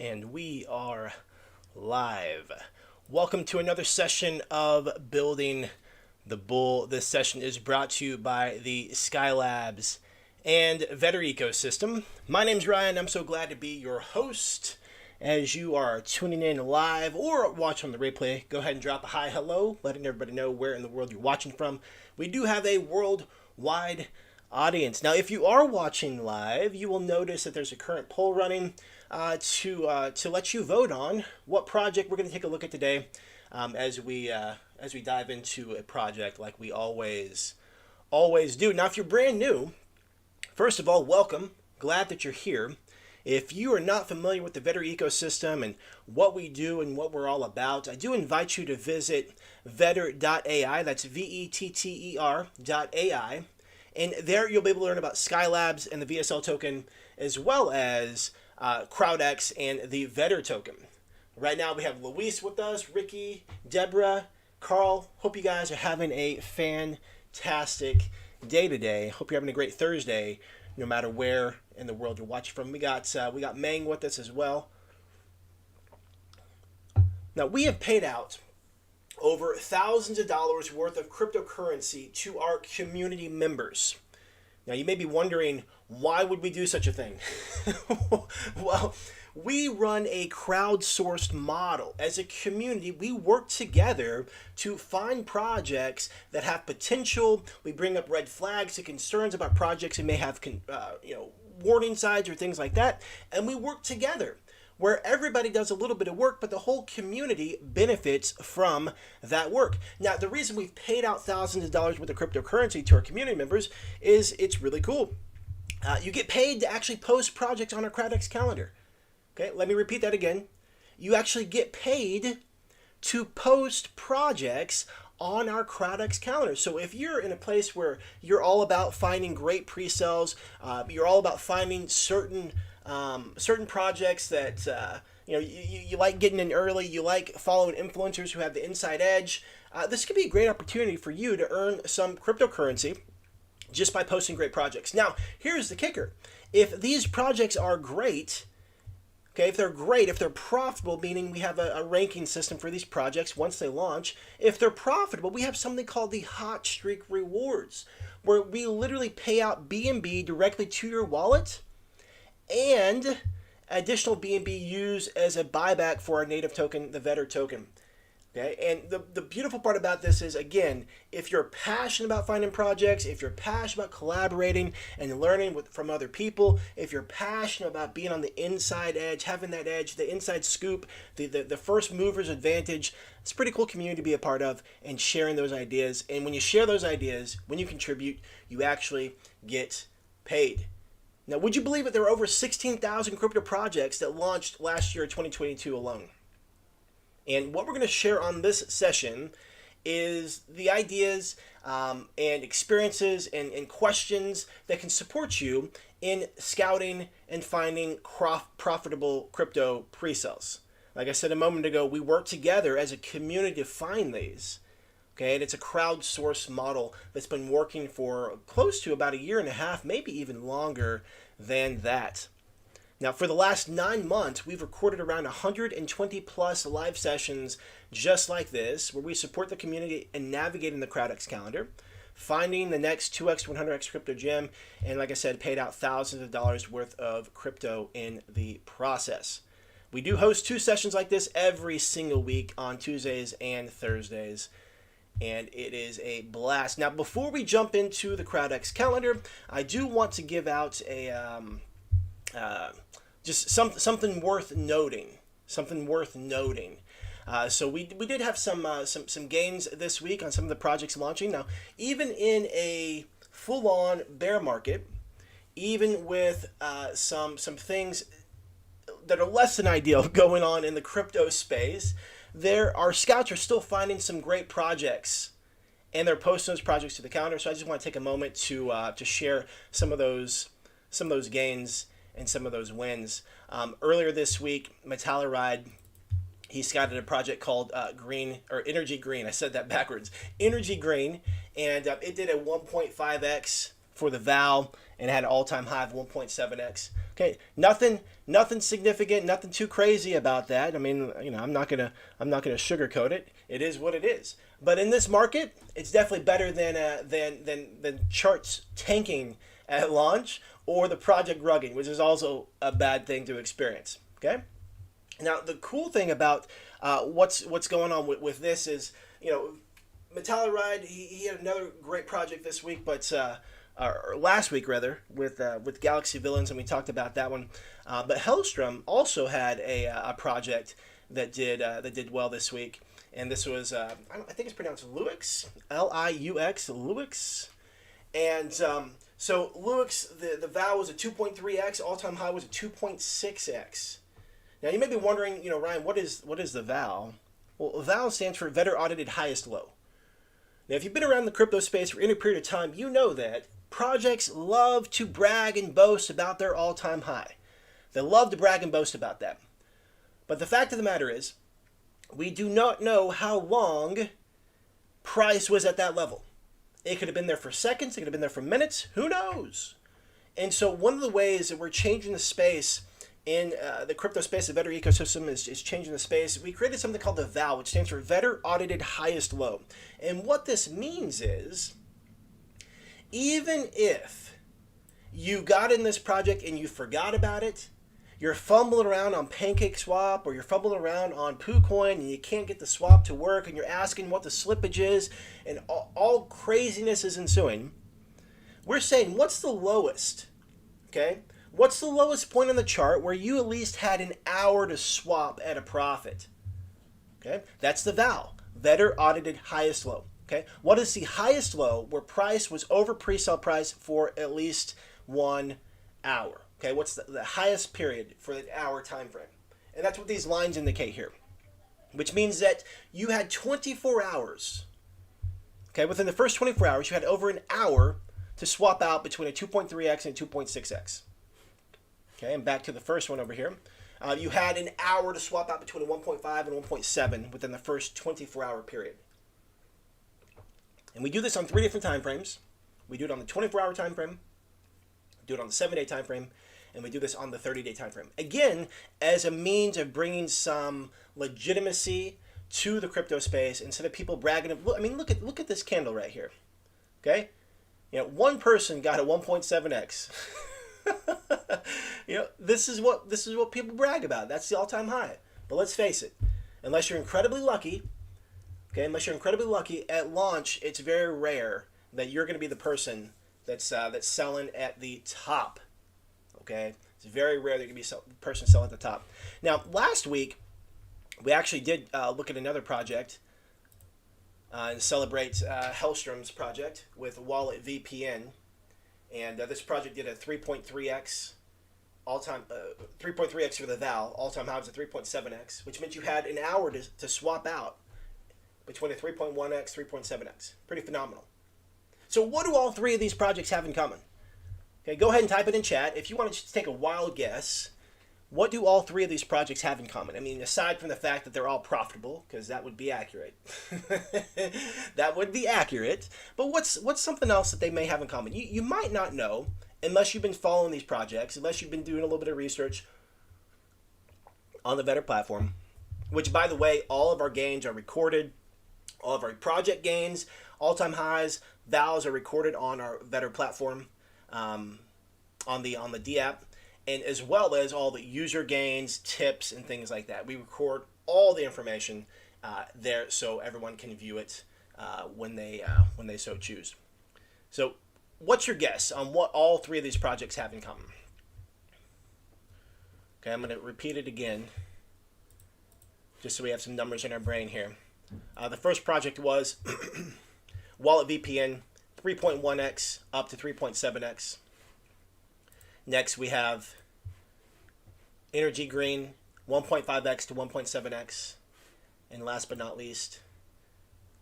And we are live. Welcome to another session of Building the Bull. This session is brought to you by the Skylabs and Vetter ecosystem. My name's Ryan. I'm so glad to be your host. As you are tuning in live or watching on the replay, go ahead and drop a hi, hello, letting everybody know where in the world you're watching from. We do have a worldwide audience. Now, if you are watching live, you will notice that there's a current poll running to let you vote on what project we're going to take a look at today, as we dive into a project like we always do. Now, if you're brand new, first of all, welcome. Glad that you're here. If you are not familiar with the Vetter ecosystem and what we do and what we're all about, I do invite you to visit vetter.ai. That's vetter.ai. And there you'll be able to learn about Skylabs and the VSL token, as well as CrowdX and the Vetter token. Right now we have Luis with us, Ricky, Deborah, Carl. Hope you guys are having a fantastic day today. Hope you're having a great Thursday, no matter where in the world you're watching from. We got Mang with us as well. Now, we have paid out over thousands of dollars worth of cryptocurrency to our community members. Now, you may be wondering, why would we do such a thing? Well, we run a crowdsourced model. As a community, we work together to find projects that have potential. We bring up red flags and concerns about projects that may have warning signs or things like that, and we work together where everybody does a little bit of work, but the whole community benefits from that work. Now, the reason we've paid out thousands of dollars worth of cryptocurrency to our community members is it's really cool. You get paid to actually post projects on our CrowdX calendar. Okay, let me repeat that again. You actually get paid to post projects on our CrowdX calendar. So if you're in a place where you're all about finding great pre-sales, you're all about finding certain projects that you like getting in early, you like following influencers who have the inside edge, this could be a great opportunity for you to earn some cryptocurrency just by posting great projects. Now, here's the kicker. If these projects are great, okay, if they're profitable, meaning we have a ranking system for these projects once they launch. If they're profitable, we have something called the Hot Streak Rewards, where we literally pay out BNB directly to your wallet, and additional BNB used as a buyback for our native token, the Vetter token. Okay, and the beautiful part about this is, again, if you're passionate about finding projects, if you're passionate about collaborating and learning from other people, if you're passionate about being on the inside edge, having that edge, the inside scoop, the first mover's advantage, it's a pretty cool community to be a part of and sharing those ideas. And when you share those ideas, when you contribute, you actually get paid. Now, would you believe it? There were over 16,000 crypto projects that launched last year, 2022 alone. And what we're going to share on this session is the ideas and experiences and questions that can support you in scouting and finding profitable crypto pre-sales. Like I said a moment ago, we work together as a community to find these. Okay, and it's a crowdsourced model that's been working for close to about a year and a half, maybe even longer than that. Now, for the last 9 months, we've recorded around 120 plus live sessions just like this, where we support the community in navigating the CrowdX calendar, finding the next 2x, 100x crypto gem, and like I said, paid out thousands of dollars worth of crypto in the process. We do host 2 sessions like this every single week on Tuesdays and Thursdays, and it is a blast. Now, before we jump into the CrowdX calendar, I do want to give out a just something worth noting. So we did have some gains this week on some of the projects launching. Now, even in a full-on bear market, even with some things that are less than ideal going on in the crypto space, our scouts are still finding some great projects, and they're posting those projects to the calendar. So I just want to take a moment to share some of those gains and some of those wins. Earlier this week, Metallaride, he scouted a project called Energy Green. I said that backwards. Energy Green, and it did a 1.5x for the Val and had an all-time high of 1.7x Okay, nothing significant, nothing too crazy about that. I mean, I'm not gonna sugarcoat it. It is what it is. But in this market, it's definitely better than charts tanking at launch or the project rugging, which is also a bad thing to experience. Okay. Now the cool thing about what's going on with this is, Metallaride, he had another great project this week, but or last week rather, with Galaxy Villains, and we talked about that one. But Hellstrom also had a project that did well this week, and this was I think it's pronounced Luix, Liux, Luix, and so Luix, the VAL was a 2.3x, all time high was a 2.6x. Now you may be wondering, Ryan, what is the VAL? Well, VAL stands for Vendor Audited Highest Low. Now, if you've been around the crypto space for any period of time, you know that projects love to brag and boast about their all-time high. They love to brag and boast about that. But the fact of the matter is, we do not know how long price was at that level. It could have been there for seconds, it could have been there for minutes, who knows? And so one of the ways that we're changing the space in the crypto space, the vendor ecosystem is changing the space. We created something called the VAL, which stands for Vendor Audited Highest Low. And what this means is, even if you got in this project and you forgot about it, you're fumbling around on PancakeSwap or you're fumbling around on PooCoin and you can't get the swap to work and you're asking what the slippage is and all craziness is ensuing, we're saying, what's the lowest? Okay? What's the lowest point on the chart where you at least had an hour to swap at a profit? Okay, that's the VAL, Vendor Audited Highest Low. Okay, what is the highest low where price was over pre-sale price for at least 1 hour? Okay, what's the highest period for the hour time frame? And that's what these lines indicate here, which means that you had 24 hours. Okay, within the first 24 hours, you had over an hour to swap out between a 2.3x and a 2.6x. Okay, and back to the first one over here. You had an hour to swap out between a 1.5 and 1.7 within the first 24-hour period. And we do this on 3 different time frames. We do it on the 24-hour time frame, do it on the 7-day time frame, and we do this on the 30-day time frame. Again, as a means of bringing some legitimacy to the crypto space instead of people bragging. Look at this candle right here. Okay, one person got a 1.7x. This is what people brag about. That's the all-time high. But let's face it, unless you're incredibly lucky, at launch, it's very rare that you're going to be the person that's selling at the top. Okay, it's very rare that you're going to be the person selling at the top. Now, last week we actually did look at another project and celebrate Hellstrom's project with Wallet VPN. And this project did a 3.3x all-time, 3.3x for the VAL. All-time high was a 3.7x, which meant you had an hour to swap out between a 3.1x, 3.7x. Pretty phenomenal. So what do all three of these projects have in common? Okay, go ahead and type it in chat. If you want to just take a wild guess, what do all three of these projects have in common? I mean, aside from the fact that they're all profitable, because that would be accurate. That would be accurate. But what's something else that they may have in common? You might not know, unless you've been following these projects, unless you've been doing a little bit of research on the Vendor platform, which, by the way, all of our gains are recorded. All of our project gains, all-time highs, VALs are recorded on our Vendor platform, on the D app. And as well as all the user gains, tips, and things like that. We record all the information there so everyone can view it when they so choose. So what's your guess on what all three of these projects have in common? Okay, I'm going to repeat it again just so we have some numbers in our brain here. The first project was Wallet VPN, 3.1x up to 3.7x. Next, we have Energy Green, 1.5x to 1.7x. And last but not least,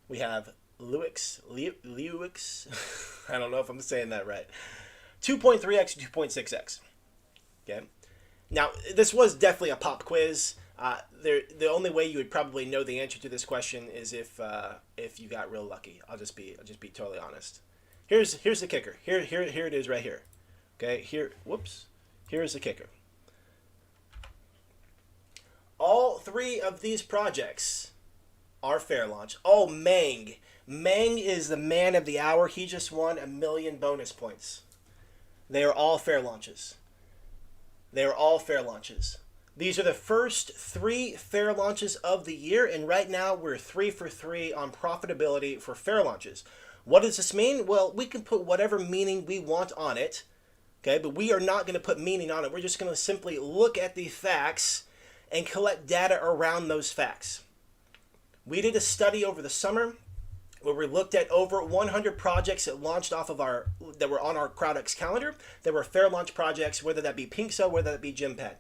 we have Luix. I don't know if I'm saying that right. 2.3x to 2.6x. Okay. Now, this was definitely a pop quiz. The only way you would probably know the answer to this question is if you got real lucky. I'll just be totally honest. Here's the kicker. Here it is right here. Okay, Here's the kicker. All three of these projects are fair launch. Oh, Mang. Mang is the man of the hour. He just won 1 million bonus points. They are all fair launches. They are all fair launches. These are the first 3 fair launches of the year, and right now we're 3 for 3 on profitability for fair launches. What does this mean? Well, we can put whatever meaning we want on it, okay? But we are not going to put meaning on it. We're just going to simply look at the facts and collect data around those facts. We did a study over the summer where we looked at over 100 projects that launched off of that were on our CrowdX calendar, that were fair launch projects, whether that be Pink Cell, whether that be GemPad.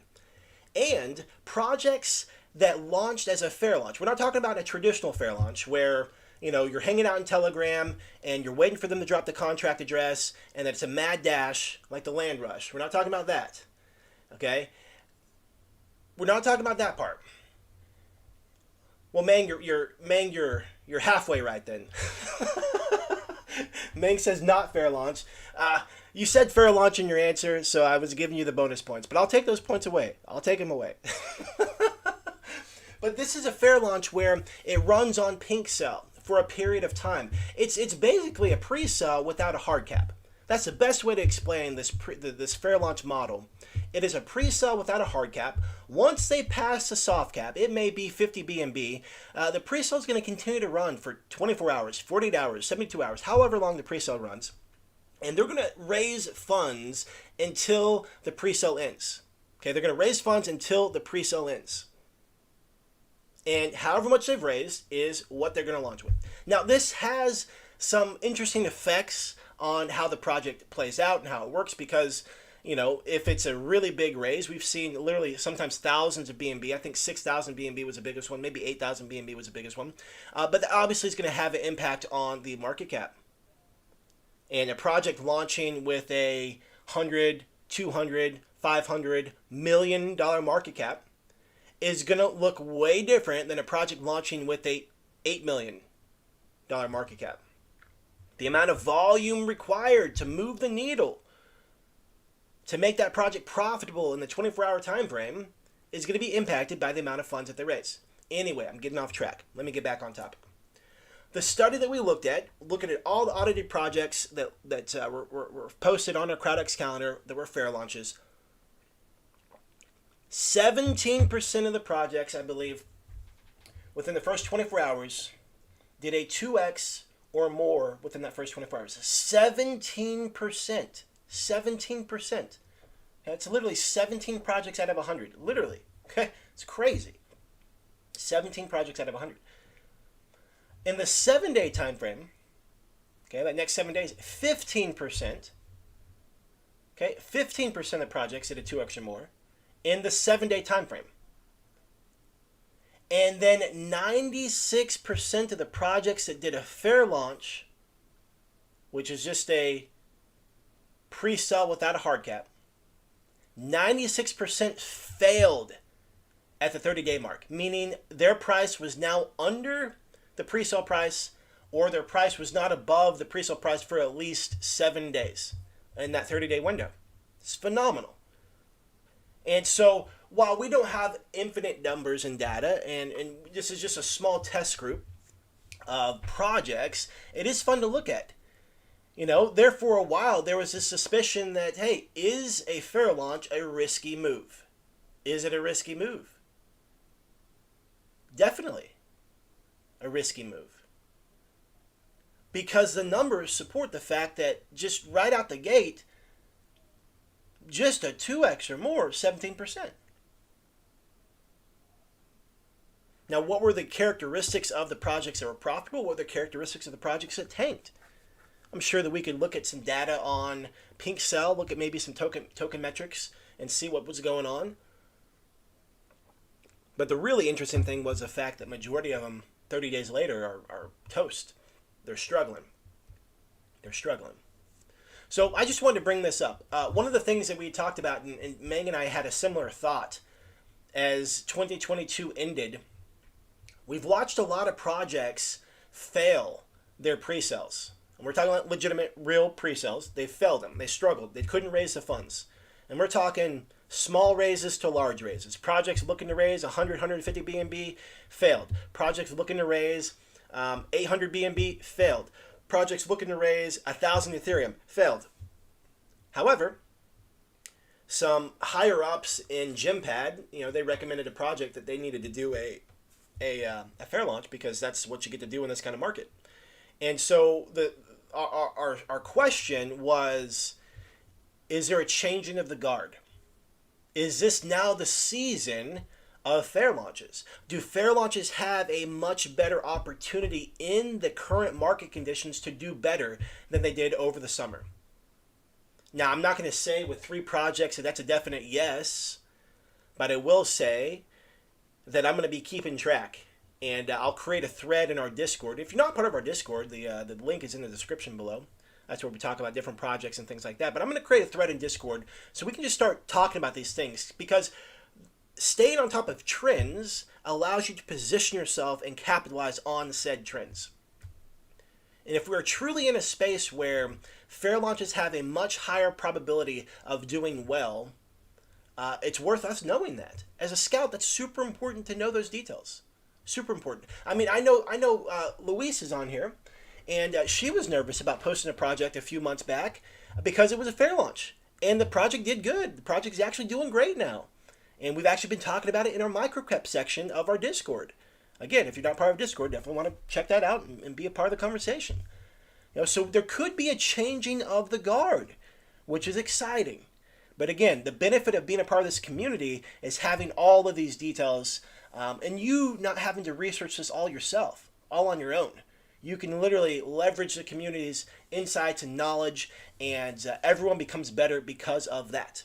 And projects that launched as a fair launch. We're not talking about a traditional fair launch where, you're hanging out in Telegram and you're waiting for them to drop the contract address and that it's a mad dash like the land rush. We're not talking about that. Okay? We're not talking about that part. Well, Mang, you're halfway right then. Mang says not fair launch. You said fair launch in your answer, so I was giving you the bonus points. But I'll take those points away. I'll take them away. But this is a fair launch where it runs on Pink Cell for a period of time. It's basically a pre-sale without a hard cap. That's the best way to explain this fair launch model. It is a pre-sale without a hard cap. Once they pass the soft cap, it may be 50 BNB. The pre-sale is going to continue to run for 24 hours, 48 hours, 72 hours, however long the pre-sale runs. And they're going to raise funds until the pre-sale ends. Okay, they're going to raise funds until the pre-sale ends. And however much they've raised is what they're going to launch with. Now, this has some interesting effects on how the project plays out and how it works because, if it's a really big raise, we've seen literally sometimes thousands of BNB. I think 6,000 BNB was the biggest one. Maybe 8,000 BNB was the biggest one. But obviously it's going to have an impact on the market cap. And a project launching with a 100, 200, 500 million dollar market cap is going to look way different than a project launching with a $8 million market cap. The amount of volume required to move the needle to make that project profitable in the 24-hour time frame is going to be impacted by the amount of funds that they raise. Anyway, I'm getting off track. Let me get back on topic. The study that we looked at, looking at all the audited projects that were posted on our CrowdX calendar that were fair launches, 17% of the projects, I believe, within the first 24 hours did a 2x or more within that first 24 hours. 17%. 17%. That's literally 17 projects out of 100. Literally. Okay? It's crazy. 17 projects out of 100. In the 7-day time frame, okay, that next 7 days, 15%. Okay? 15% of projects did a 2x or more in the 7-day time frame. And then 96% of the projects that did a fair launch, which is just a pre-sale without a hard cap, 96% failed at the 30-day mark, meaning their price was now under the pre-sale price or their price was not above the pre-sale price for at least 7 days in that 30-day window. It's phenomenal. And so while we don't have infinite numbers and data, and this is just a small test group of projects, it is fun to look at. There for a while, there was this suspicion that, hey, is a fair launch a risky move? Is it a risky move? Definitely a risky move. Because the numbers support the fact that just right out the gate, just a 2x or more, 17%. Now, what were the characteristics of the projects that were profitable? What were the characteristics of the projects that tanked? I'm sure that we could look at some data on Pink Cell, look at maybe some token metrics, and see what was going on. But the really interesting thing was the fact that majority of them, 30 days later, are toast. They're struggling. They're struggling. So I just wanted to bring this up. One of the things that we talked about, and Meg and I had a similar thought as 2022 ended, we've watched a lot of projects fail their pre-sales. And we're talking about legitimate, real pre-sales. They failed them. They struggled. They couldn't raise the funds. And we're talking small raises to large raises. Projects looking to raise 100, 150 BNB, failed. Projects looking to raise 800 BNB, failed. Projects looking to raise 1,000 Ethereum, failed. However, some higher ups in Gympad, they recommended a project that they needed to do a fair launch because that's what you get to do in this kind of market. And so our question was, is there a changing of the guard? Is this now the season of fair launches? Do fair launches have a much better opportunity in the current market conditions to do better than they did over the summer? Now, I'm not going to say with 3 projects that that's a definite yes, but I will say that I'm going to be keeping track. And I'll create a thread in our Discord. If you're not part of our Discord, the link is in the description below. That's where we talk about different projects and things like that. But I'm going to create a thread in Discord so we can just start talking about these things, because staying on top of trends allows you to position yourself and capitalize on said trends. And if we're truly in a space where fair launches have a much higher probability of doing well, it's worth us knowing that. As a scout, that's super important to know those details. Super important. I mean, I know Louise is on here, and she was nervous about posting a project a few months back because it was a fair launch. And the project did good. The project's actually doing great now. And we've actually been talking about it in our microcap section of our Discord. Again, if you're not part of Discord, definitely want to check that out and be a part of the conversation. So there could be a changing of the guard, which is exciting. But again, the benefit of being a part of this community is having all of these details, and you not having to research this all yourself, all on your own. You can literally leverage the community's insights and knowledge, and everyone becomes better because of that.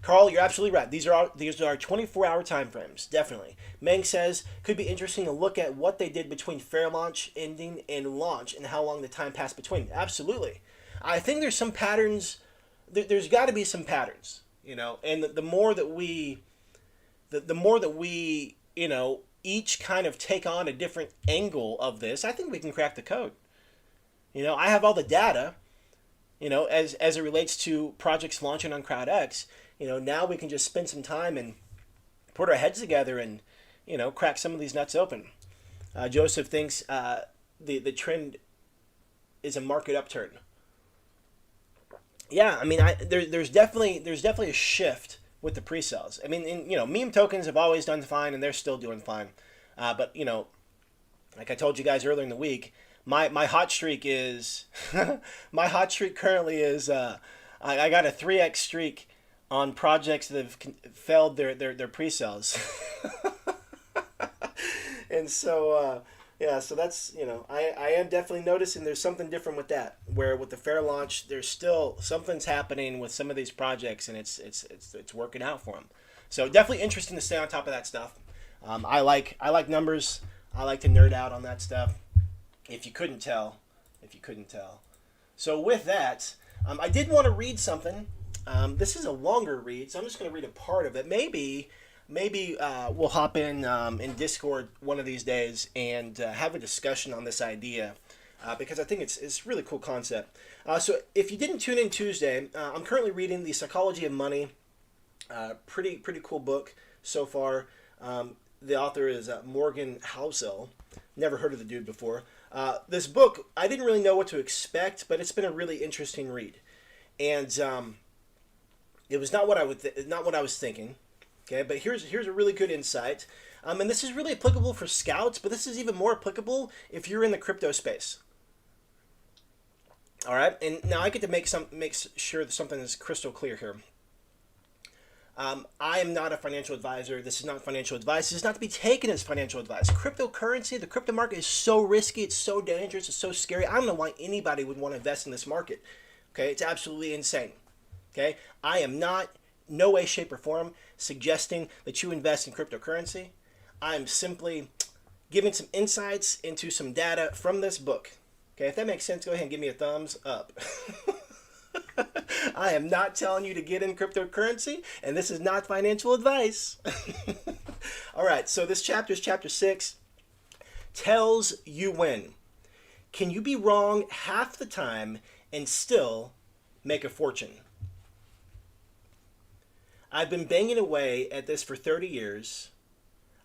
Carl, you're absolutely right. These are 24-hour time frames, definitely. Meng says, could be interesting to look at what they did between fair launch ending and launch and how long the time passed between. Absolutely. I think there's some patterns. There's got to be some patterns, and the more that we, each kind of take on a different angle of this, I think we can crack the code. I have all the data, as it relates to projects launching on CrowdX. Now we can just spend some time and put our heads together and, crack some of these nuts open. Joseph thinks the trend is a market upturn. Yeah, I mean, there's definitely a shift with the pre-sales. I mean, meme tokens have always done fine, and they're still doing fine. But like I told you guys earlier in the week, my hot streak is my hot streak currently is I got a 3x streak on projects that have failed their pre-sales. And so so that's, I am definitely noticing there's something different with that, where with the fair launch there's still something's happening with some of these projects, and it's working out for them. So definitely interesting to stay on top of that stuff. I like numbers. I like to nerd out on that stuff, if you couldn't tell. So with that, I did want to read something. This is a longer read, so I'm just going to read a part of it. Maybe we'll hop in Discord one of these days and have a discussion on this idea, because I think it's a really cool concept. So if you didn't tune in Tuesday, I'm currently reading The Psychology of Money. Pretty cool book so far. The author is Morgan Housel. Never heard of the dude before. This book, I didn't really know what to expect, but it's been a really interesting read. And it was not what I was thinking. Okay, but here's a really good insight. And this is really applicable for scouts, but this is even more applicable if you're in the crypto space. All right, and now I get to make sure that something is crystal clear here. I am not a financial advisor. This is not financial advice. This is not to be taken as financial advice. Cryptocurrency, the crypto market is so risky. It's so dangerous. It's so scary. I don't know why anybody would want to invest in this market. Okay, it's absolutely insane. Okay, I am not, no way, shape, or form, suggesting that you invest in cryptocurrency. I'm simply giving some insights into some data from this book. Okay, if that makes sense, go ahead and give me a thumbs up. I am not telling you to get in cryptocurrency, and this is not financial advice. All right, so this chapter is chapter 6. Tells you when. Can you be wrong half the time and still make a fortune? I've been banging away at this for 30 years.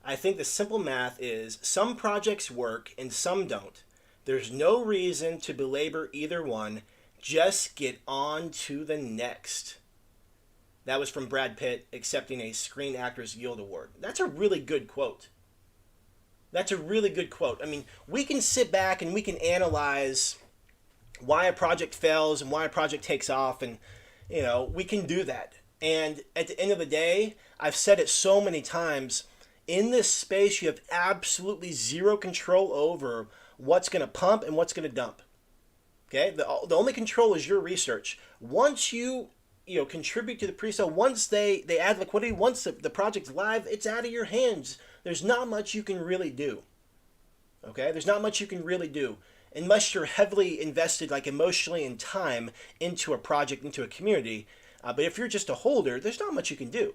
I think the simple math is some projects work and some don't. There's no reason to belabor either one. Just get on to the next. That was from Brad Pitt accepting a Screen Actors Guild Award. That's a really good quote. That's a really good quote. I mean, we can sit back and we can analyze why a project fails and why a project takes off, and we can do that. And at the end of the day, I've said it so many times, in this space you have absolutely zero control over what's going to pump and what's going to dump. Okay? The only control is your research. Once you contribute to the pre-sale, once they add liquidity, once the project's live, it's out of your hands. There's not much you can really do. Okay? There's not much you can really do unless you're heavily invested, like emotionally and time, into a project, into a community. But if you're just a holder, there's not much you can do.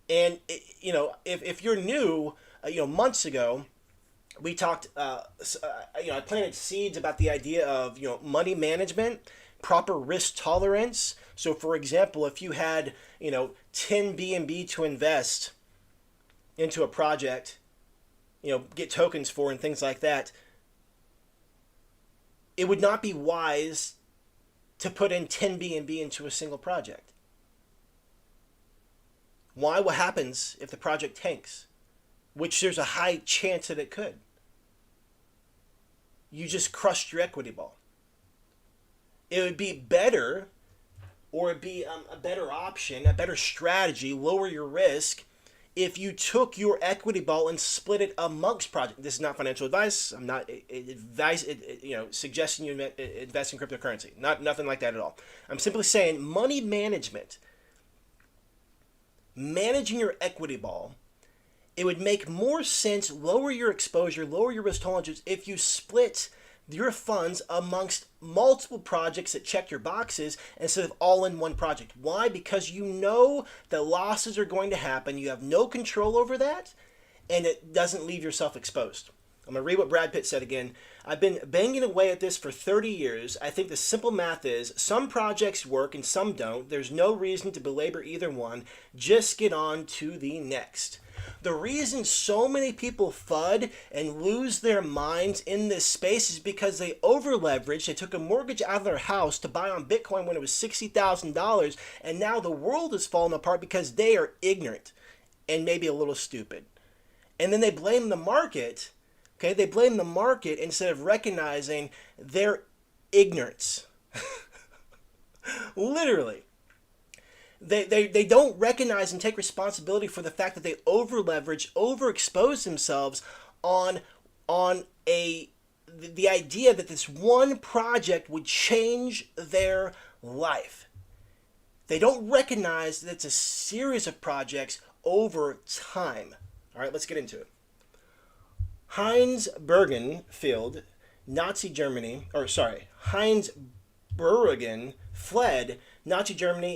And if you're new, months ago, we talked. I planted seeds about the idea of money management, proper risk tolerance. So, for example, if you had 10 BNB to invest into a project, get tokens for and things like that, it would not be wise to put in 10 BNB into a single project. Why? What happens if the project tanks? Which there's a high chance that it could. You just crushed your equity ball. It would be better, or it'd be a better option, a better strategy, lower your risk, if you took your equity ball and split it amongst projects. This is not financial advice. I'm not suggesting you invest in cryptocurrency. Nothing like that at all. I'm simply saying money management, managing your equity ball, it would make more sense, lower your exposure, lower your risk tolerance if you split your funds amongst multiple projects that check your boxes instead of all in one project. Why? Because you know that losses are going to happen. You have no control over that, and it doesn't leave yourself exposed. I'm going to read what Brad Pitt said again. I've been banging away at this for 30 years. I think the simple math is some projects work and some don't. There's no reason to belabor either one. Just get on to the next. The reason so many people FUD and lose their minds in this space is because they over-leveraged. They took a mortgage out of their house to buy on Bitcoin when it was $60,000, and now the world is falling apart because they are ignorant and maybe a little stupid. And then they blame the market. Okay, they blame the market instead of recognizing their ignorance. Literally. They don't recognize and take responsibility for the fact that they over-leverage, overexpose themselves on the idea that this one project would change their life. They don't recognize that it's a series of projects over time. All right, let's get into it. Heinz Bergen fled Nazi Germany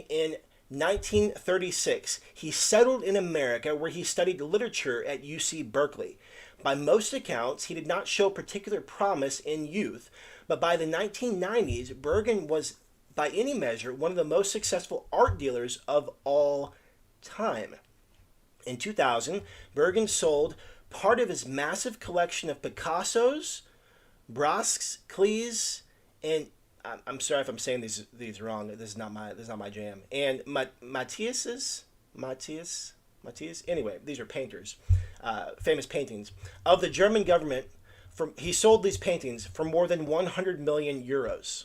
in 1936. He settled in America, where he studied literature at UC Berkeley. By most accounts, he did not show particular promise in youth, but by the 1990s, Bergen was, by any measure, one of the most successful art dealers of all time. In 2000, Bergen sold part of his massive collection of Picassos, Brasks, Cleese, and I'm sorry if I'm saying these wrong. This is not my jam. And Matthias. Anyway, these are painters, famous paintings of the German government. He sold these paintings for more than 100 million euros.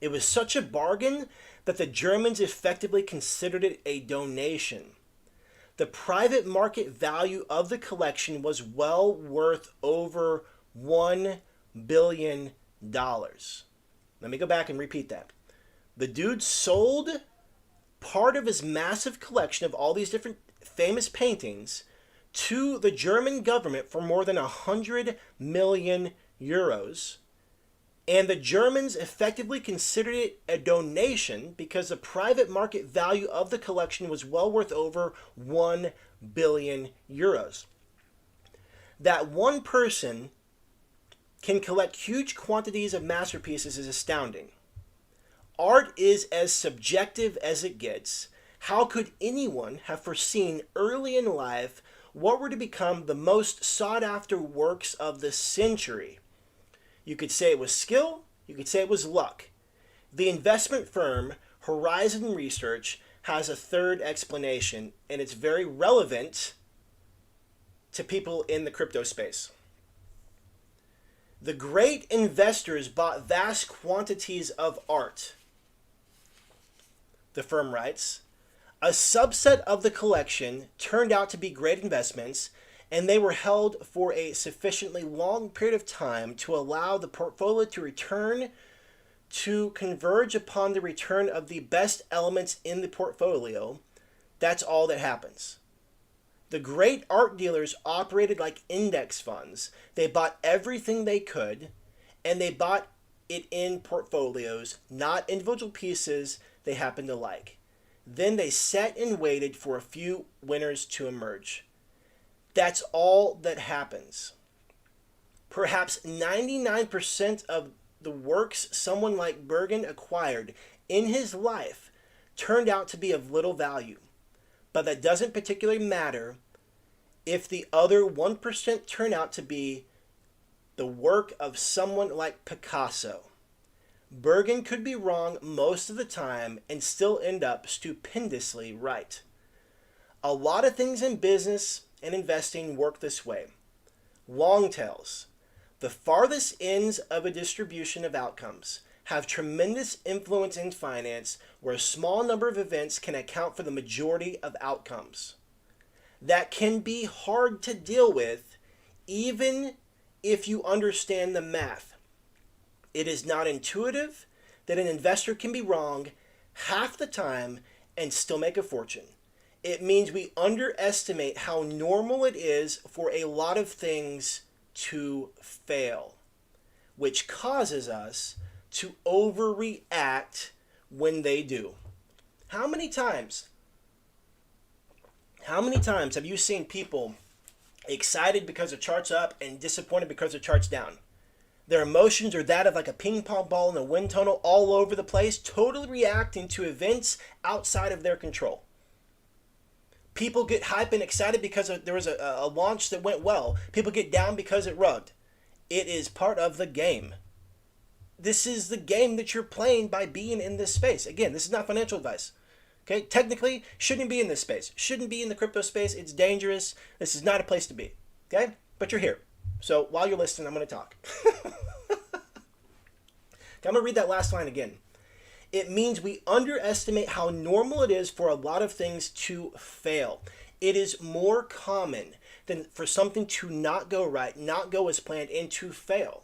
It was such a bargain that the Germans effectively considered it a donation. The private market value of the collection was well worth over $1 billion. Let me go back and repeat that. The dude sold part of his massive collection of all these different famous paintings to the German government for more than 100 million euros. And the Germans effectively considered it a donation because the private market value of the collection was well worth over 1 billion euros. That one person can collect huge quantities of masterpieces is astounding. Art is as subjective as it gets. How could anyone have foreseen early in life what were to become the most sought after works of the century? You could say it was skill, you could say it was luck. The investment firm Horizon Research has a third explanation, and it's very relevant to people in the crypto space. The great investors bought vast quantities of art. The firm writes, a subset of the collection turned out to be great investments, and they were held for a sufficiently long period of time to allow the portfolio to converge upon the return of the best elements in the portfolio. That's all that happens. The great art dealers operated like index funds. They bought everything they could, and they bought it in portfolios, not individual pieces they happened to like. Then they sat and waited for a few winners to emerge. That's all that happens. Perhaps 99% of the works someone like Bergen acquired in his life turned out to be of little value. But that doesn't particularly matter if the other 1% turn out to be the work of someone like Picasso. Bergen could be wrong most of the time and still end up stupendously right. A lot of things in business and investing work this way. Long tails, the farthest ends of a distribution of outcomes, have tremendous influence in finance where a small number of events can account for the majority of outcomes. That can be hard to deal with even if you understand the math. It is not intuitive that an investor can be wrong half the time and still make a fortune. It means we underestimate how normal it is for a lot of things to fail, which causes us to overreact when they do. How many times have you seen people excited because the chart's up and disappointed because the chart's down? Their emotions are that of like a ping pong ball in a wind tunnel all over the place, totally reacting to events outside of their control. People get hype and excited because there was a launch that went well. People get down because it rugged. It is part of the game. This is the game that you're playing by being in this space. Again, this is not financial advice. Okay, technically, shouldn't be in this space. Shouldn't be in the crypto space. It's dangerous. This is not a place to be. Okay, but you're here. So while you're listening, I'm going to talk. I'm going to read that last line again. It means we underestimate how normal it is for a lot of things to fail. It is more common than for something to not go right, not go as planned, and to fail.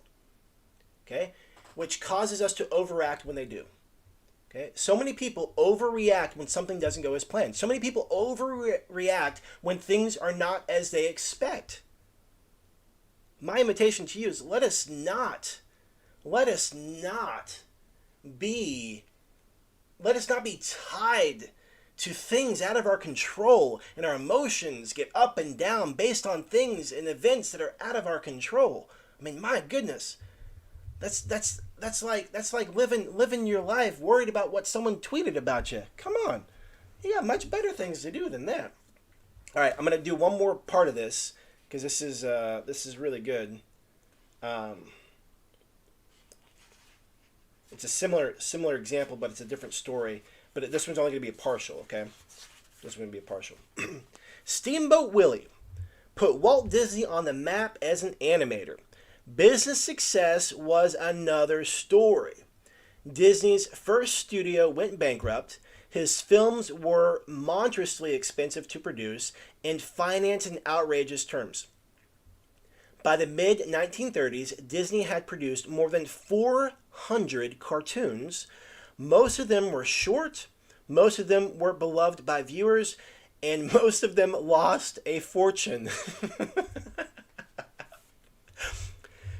Okay, which causes us to overact when they do. Okay, so many people overreact when something doesn't go as planned. So many people overreact when things are not as they expect. My invitation to you is let us not be tied to things out of our control, and our emotions get up and down based on things and events that are out of our control. I mean, my goodness, that's like living your life worried about what someone tweeted about you. Come on, you got much better things to do than that. All right, I'm gonna do one more part of this because this is really good. It's a similar example, but it's a different story. But this one's only going to be a partial, okay? This one's going to be a partial. Steamboat Willie put Walt Disney on the map as an animator. Business success was another story. Disney's first studio went bankrupt. His films were monstrously expensive to produce and financed in outrageous terms. By the mid-1930s, Disney had produced more than 400 cartoons. Most of them were short, most of them were beloved by viewers, and most of them lost a fortune.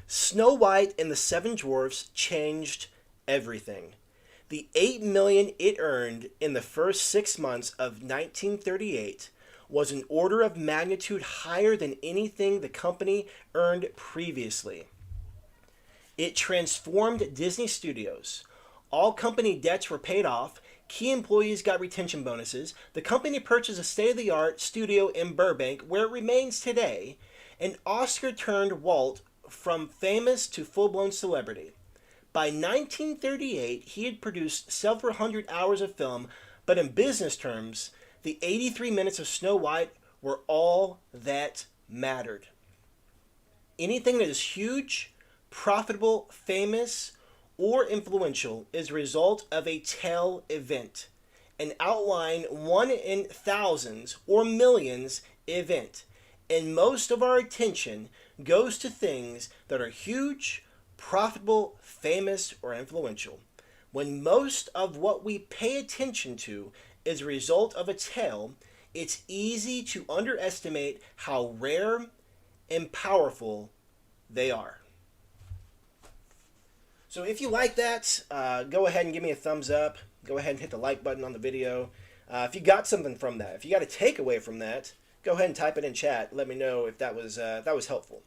Snow White and the Seven Dwarfs changed everything. The $8 million it earned in the first 6 months of 1938 was an order of magnitude higher than anything the company earned previously. It transformed Disney Studios, All company debts were paid off. Key employees got retention bonuses. The company purchased a state-of-the-art studio in Burbank, where it remains today. And Oscar turned Walt from famous to full-blown celebrity. By 1938, he had produced several hundred hours of film, but in business terms, the 83 minutes of Snow White were all that mattered. Anything that is huge, profitable, famous, or influential is a result of a tail event, an outlying one in thousands or millions event. And most of our attention goes to things that are huge, profitable, famous, or influential, when most of what we pay attention to is a result of a tail. It's easy to underestimate how rare and powerful they are. So if you like that, go ahead and give me a thumbs up. Go ahead and hit the like button on the video. If you got something from that, if you got a takeaway from that, go ahead and type it in chat. Let me know if that was helpful.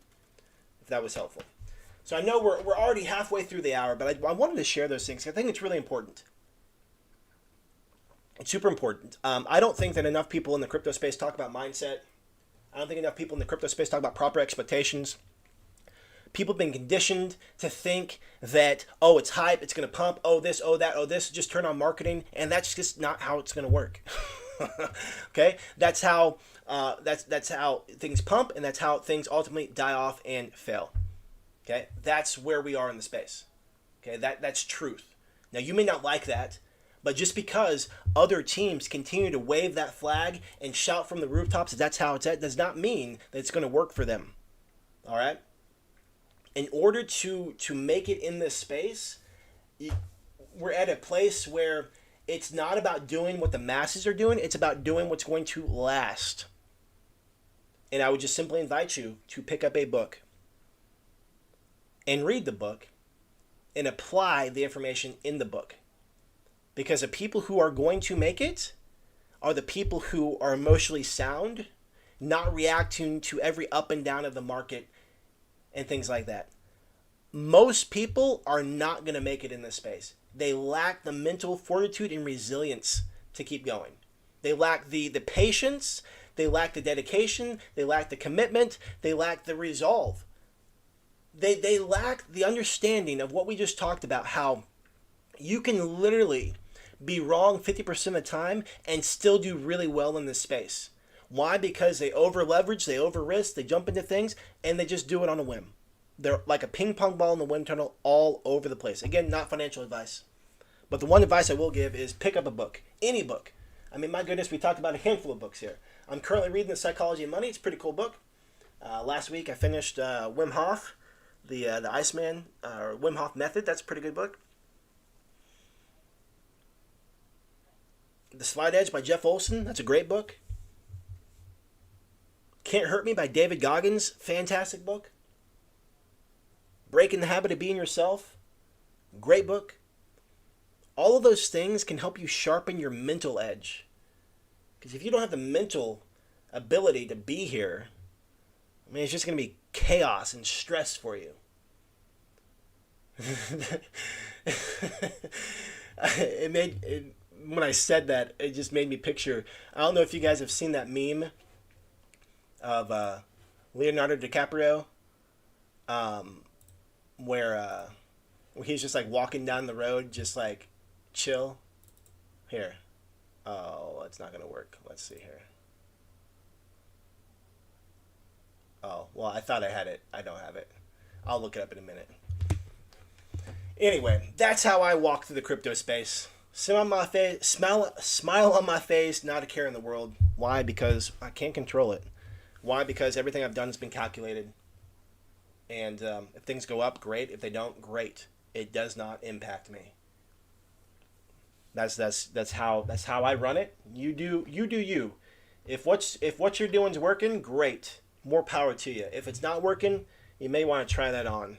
If that was helpful. So I know we're already halfway through the hour, but I wanted to share those things. I think it's really important. It's super important. I don't think that enough people in the crypto space talk about mindset. I don't think enough people in the crypto space talk about proper expectations. People have been conditioned to think that, oh, it's hype, it's going to pump, oh, this, oh, that, oh, this, just turn on marketing, and that's just not how it's going to work. Okay? That's how things pump, and that's how things ultimately die off and fail. Okay? That's where we are in the space. Okay? That's truth. Now, you may not like that, but just because other teams continue to wave that flag and shout from the rooftops that that's how it's at, does not mean that it's going to work for them. All right? In order to make it in this space, we're at a place where it's not about doing what the masses are doing. It's about doing what's going to last. And I would just simply invite you to pick up a book and read the book and apply the information in the book. Because the people who are going to make it are the people who are emotionally sound, not reacting to every up and down of the market and things like that. Most people are not going to make it in this space. They lack the mental fortitude and resilience to keep going. They lack the patience. They lack the dedication. They lack the commitment. They lack the resolve. They lack the understanding of what we just talked about, how you can literally be wrong 50% of the time and still do really well in this space. Why? Because they over leverage, they over risk, they jump into things, and they just do it on a whim. They're like a ping pong ball in the wind tunnel all over the place. Again, not financial advice. But the one advice I will give is pick up a book. Any book. I mean, my goodness, we talked about a handful of books here. I'm currently reading The Psychology of Money. It's a pretty cool book. Last week I finished Wim Hof, the Iceman, or Wim Hof Method. That's a pretty good book. The Slight Edge by Jeff Olson. That's a great book. Can't Hurt Me by David Goggins. Fantastic book. Breaking the Habit of Being Yourself. Great book. All of those things can help you sharpen your mental edge. Because if you don't have the mental ability to be here, I mean, it's just going to be chaos and stress for you. When I said that, it just made me picture, I don't know if you guys have seen that meme of Leonardo DiCaprio, where he's just like walking down the road, just like chill. Here. Oh, it's not going to work. Let's see here. Oh, well, I thought I had it. I don't have it. I'll look it up in a minute. Anyway, that's how I walk through the crypto space. Smile on my face, smile on my face, not a care in the world. Why? Because I can't control it. Why? Because everything I've done has been calculated. And if things go up, great. If they don't, great. It does not impact me. That's how I run it. You do you. If what you're doing is working, great. More power to you. If it's not working, you may want to try that on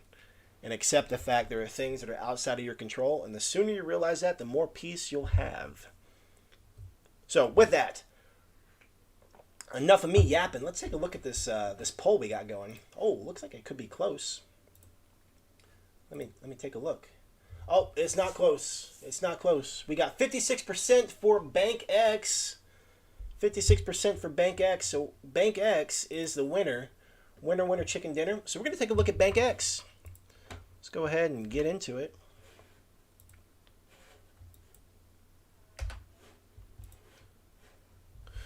and accept the fact there are things that are outside of your control, and the sooner you realize that, the more peace you'll have. So with that, enough of me yapping. Let's take a look at this poll we got going. Oh, looks like it could be close. Let me take a look. Oh, it's not close. It's not close. We got 56% for BankX. 56% for BankX. So BankX is the winner. Winner, winner, chicken dinner. So we're going to take a look at BankX. Let's go ahead and get into it.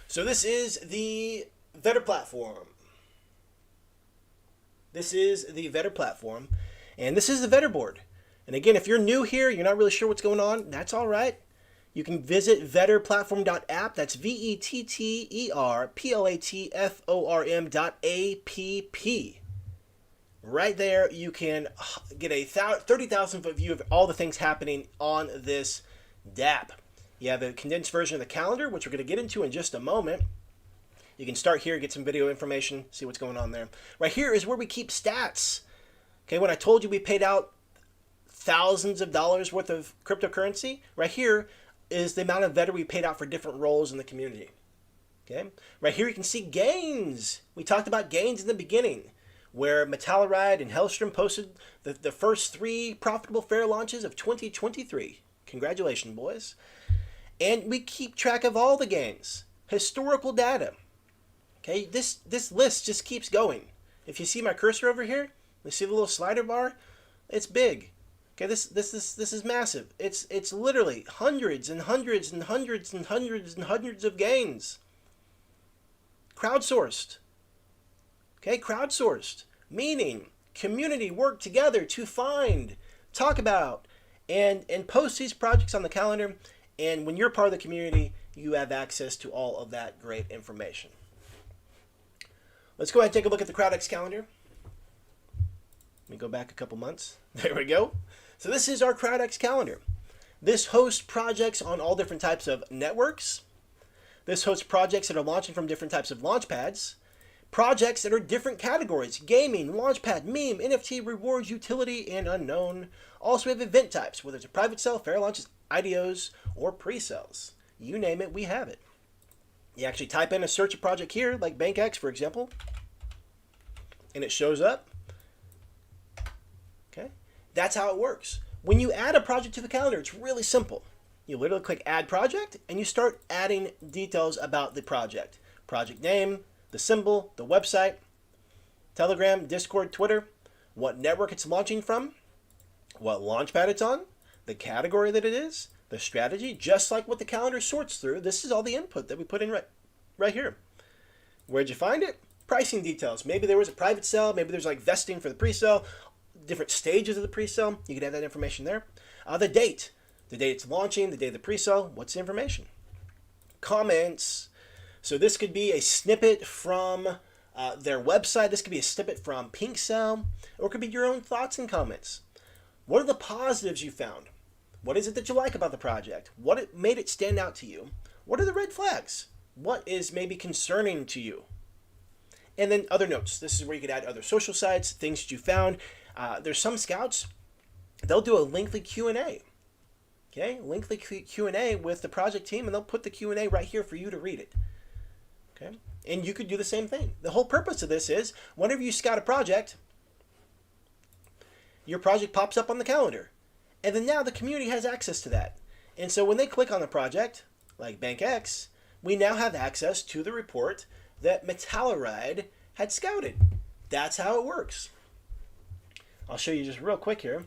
So this is the Vetter platform. This is the Vetter platform. And this is the Vetter board. And again, if you're new here, you're not really sure what's going on, that's all right. You can visit vetterplatform.app. That's vetterplatform.app. Right there, you can get a 30,000 foot view of all the things happening on this DApp. You have a condensed version of the calendar, which we're going to get into in just a moment. You can start here, get some video information, see what's going on there. Right here is where we keep stats. Okay, when I told you we paid out thousands of dollars worth of cryptocurrency, right here is the amount of Vetter we paid out for different roles in the community. Okay, right here you can see gains. We talked about gains in the beginning, where Metalluride and Hellstrom posted the first 3 profitable fair launches of 2023. Congratulations, boys. And we keep track of all the gains, historical data. Okay, this list just keeps going. If you see my cursor over here, you see the little slider bar, it's big. Okay, this is massive. It's literally hundreds and hundreds and hundreds and hundreds and hundreds of gains. Crowdsourced. Okay, crowdsourced, meaning community work together to find, talk about, and post these projects on the calendar. And when you're part of the community, you have access to all of that great information. Let's go ahead and take a look at the CrowdX calendar. Let me go back a couple months. There we go. So this is our CrowdX calendar. This hosts projects on all different types of networks. This hosts projects that are launching from different types of launch pads. Projects that are different categories: gaming, launchpad, meme, NFT, rewards, utility, and unknown. Also we have event types, whether it's a private sale, fair launches, IDOs, or pre-sales. You name it, we have it. You actually type in a search a project here, like BankX, for example, and it shows up. Okay, that's how it works. When you add a project to the calendar, it's really simple. You literally click Add Project, and you start adding details about the project. Project name, the symbol, the website, Telegram, Discord, Twitter, what network it's launching from, what launchpad it's on, the category that it is, the strategy, just like what the calendar sorts through. This is all the input that we put in right here. Where'd you find it? Pricing details. Maybe there was a private sale, maybe there's like vesting for the pre-sale, different stages of the pre-sale. You can add that information there. The date it's launching, the day of the pre-sale, what's the information? Comments. So this could be a snippet from their website. This could be a snippet from Pink Cell, or it could be your own thoughts and comments. What are the positives you found? What is it that you like about the project? What made it stand out to you? What are the red flags? What is maybe concerning to you? And then other notes. This is where you could add other social sites, things that you found. There's some scouts, they'll do a lengthy Q&A. Okay, lengthy Q&A with the project team, and they'll put the Q&A right here for you to read it. Okay, and you could do the same thing. The whole purpose of this is, whenever you scout a project, your project pops up on the calendar. And then now the community has access to that. And so when they click on the project, like BankX, we now have access to the report that Metalluride had scouted. That's how it works. I'll show you just real quick here.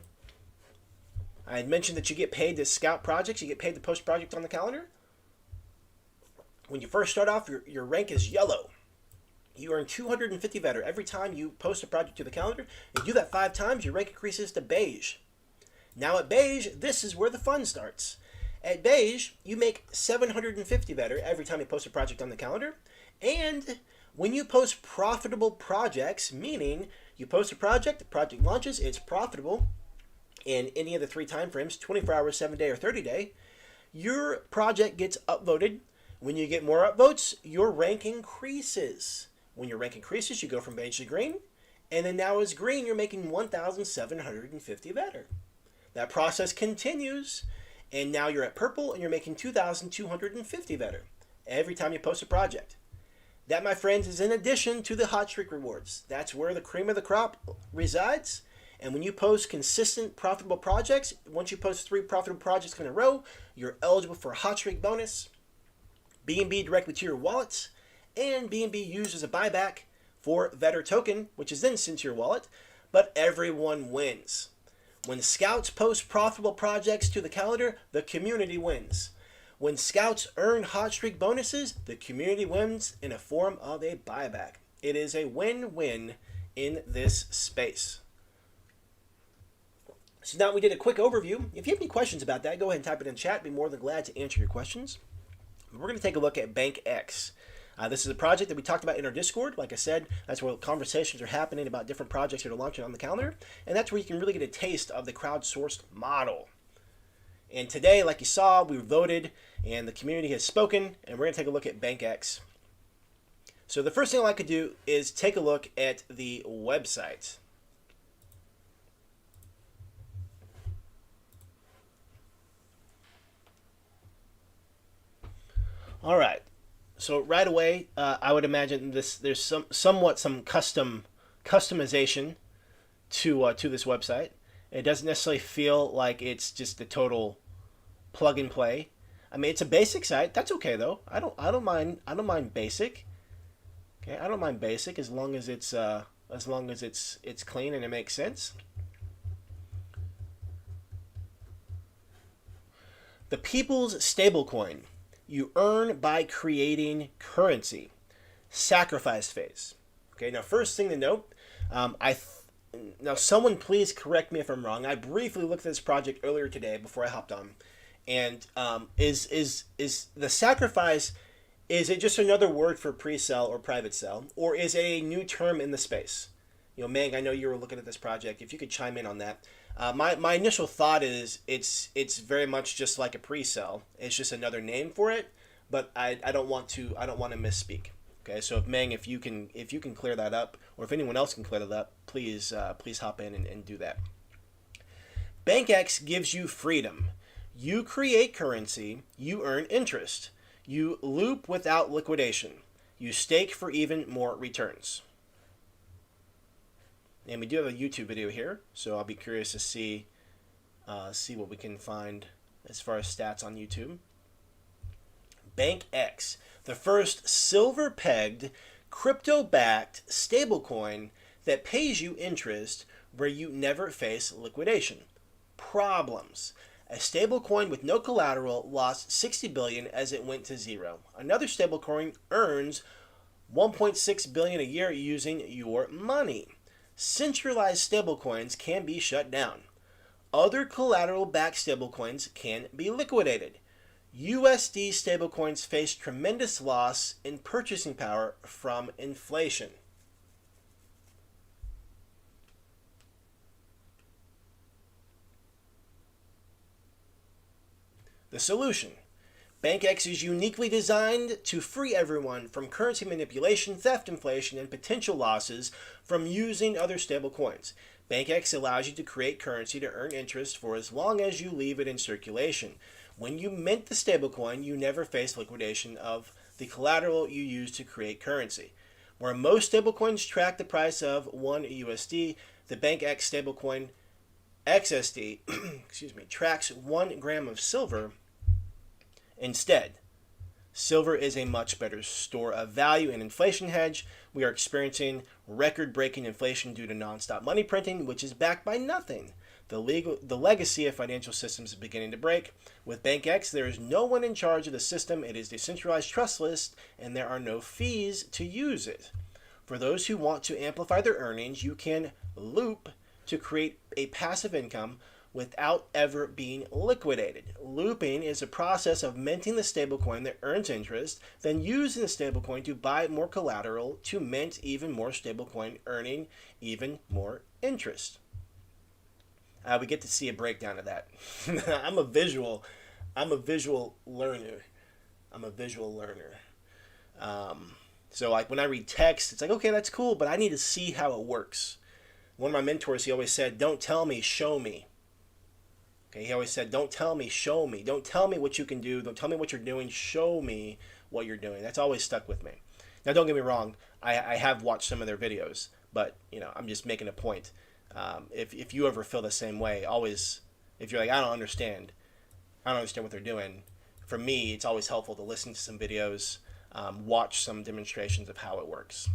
I had mentioned that you get paid to scout projects. You get paid to post projects on the calendar. When you first start off, your rank is yellow. You earn 250 Vetter every time you post a project to the calendar. You do that 5 times, your rank increases to beige. Now at beige, this is where the fun starts. At beige, you make 750 Vetter every time you post a project on the calendar. And when you post profitable projects, meaning you post a project, the project launches, it's profitable in any of the 3 time frames, 24 hours, 7 day, or 30 day, your project gets upvoted. When you get more upvotes, your rank increases. When your rank increases, you go from beige to green. And then now as green, you're making 1,750 Vetter. That process continues, and now you're at purple, and you're making 2,250 Vetter every time you post a project. That, my friends, is in addition to the hot streak rewards. That's where the cream of the crop resides, And when you post consistent profitable projects, once you post 3 profitable projects in a row, you're eligible for a hot streak bonus, BNB directly to your wallets, and BNB used as a buyback for Vetter token, which is then sent to your wallet. But everyone wins. When scouts post profitable projects to the calendar, the community wins. When scouts earn hot streak bonuses, the community wins in a form of a buyback. It is a win-win in this space. So now we did a quick overview. If you have any questions about that, go ahead and type it in chat. I'd be more than glad to answer your questions. We're going to take a look at BankX. This is a project that we talked about in our Discord. Like I said, that's where conversations are happening about different projects that are launching on the calendar. And that's where you can really get a taste of the crowdsourced model. And today, like you saw, we voted and the community has spoken. And we're going to take a look at BankX. So the first thing I like to do is take a look at the website. All right. So right away, I would imagine there's some customization to this website. It doesn't necessarily feel like it's just a total plug and play. I mean, it's a basic site. That's okay though. I don't mind basic. Okay, I don't mind basic as long as it's clean and it makes sense. The people's stablecoin. You earn by creating currency. Sacrifice phase. Okay, now first thing to note, now someone please correct me if I'm wrong. I briefly looked at this project earlier today before I hopped on, and is the sacrifice, is it just another word for pre-sale or private sale, or is it a new term in the space? You know, Meg, I know you were looking at this project. If you could chime in on that. My initial thought is it's very much just like a pre-sale. It's just another name for it, but I don't want to misspeak. Okay, so if Meng, if you can clear that up, or if anyone else can clear that up, please hop in and do that. BankX gives you freedom. You create currency. You earn interest. You loop without liquidation. You stake for even more returns. And we do have a YouTube video here, so I'll be curious to see what we can find as far as stats on YouTube. BankX, the first silver-pegged, crypto-backed stablecoin that pays you interest where you never face liquidation. Problems. A stablecoin with no collateral lost $60 billion as it went to zero. Another stablecoin earns $1.6 billion a year using your money. Centralized stablecoins can be shut down. Other collateral-backed stablecoins can be liquidated. USD stablecoins face tremendous loss in purchasing power from inflation. The solution. BankX is uniquely designed to free everyone from currency manipulation, theft, inflation, and potential losses from using other stablecoins. BankX allows you to create currency to earn interest for as long as you leave it in circulation. When you mint the stablecoin, you never face liquidation of the collateral you use to create currency. Where most stablecoins track the price of 1 USD, the BankX stablecoin XSD tracks 1 gram of silver. Instead, silver is a much better store of value and inflation hedge. We are experiencing record-breaking inflation due to nonstop money printing, which is backed by nothing. The legacy of financial systems is beginning to break. With BankX, there is no one in charge of the system. It is decentralized, trustless, and there are no fees to use it. For those who want to amplify their earnings, you can loop to create a passive income without ever being liquidated. Looping is a process of minting the stablecoin that earns interest, then using the stablecoin to buy more collateral to mint even more stablecoin, earning even more interest. We get to see a breakdown of that. I'm a visual learner. So like when I read text, it's like, okay, that's cool, but I need to see how it works. One of my mentors, he always said, don't tell me, show me. Okay, he always said, don't tell me, show me. Don't tell me what you can do. Don't tell me what you're doing. Show me what you're doing. That's always stuck with me. Now, don't get me wrong. I have watched some of their videos, but, I'm just making a point If you ever feel the same way, always, if you're like, I don't understand what they're doing. For me, it's always helpful to listen to some videos, watch some demonstrations of how it works.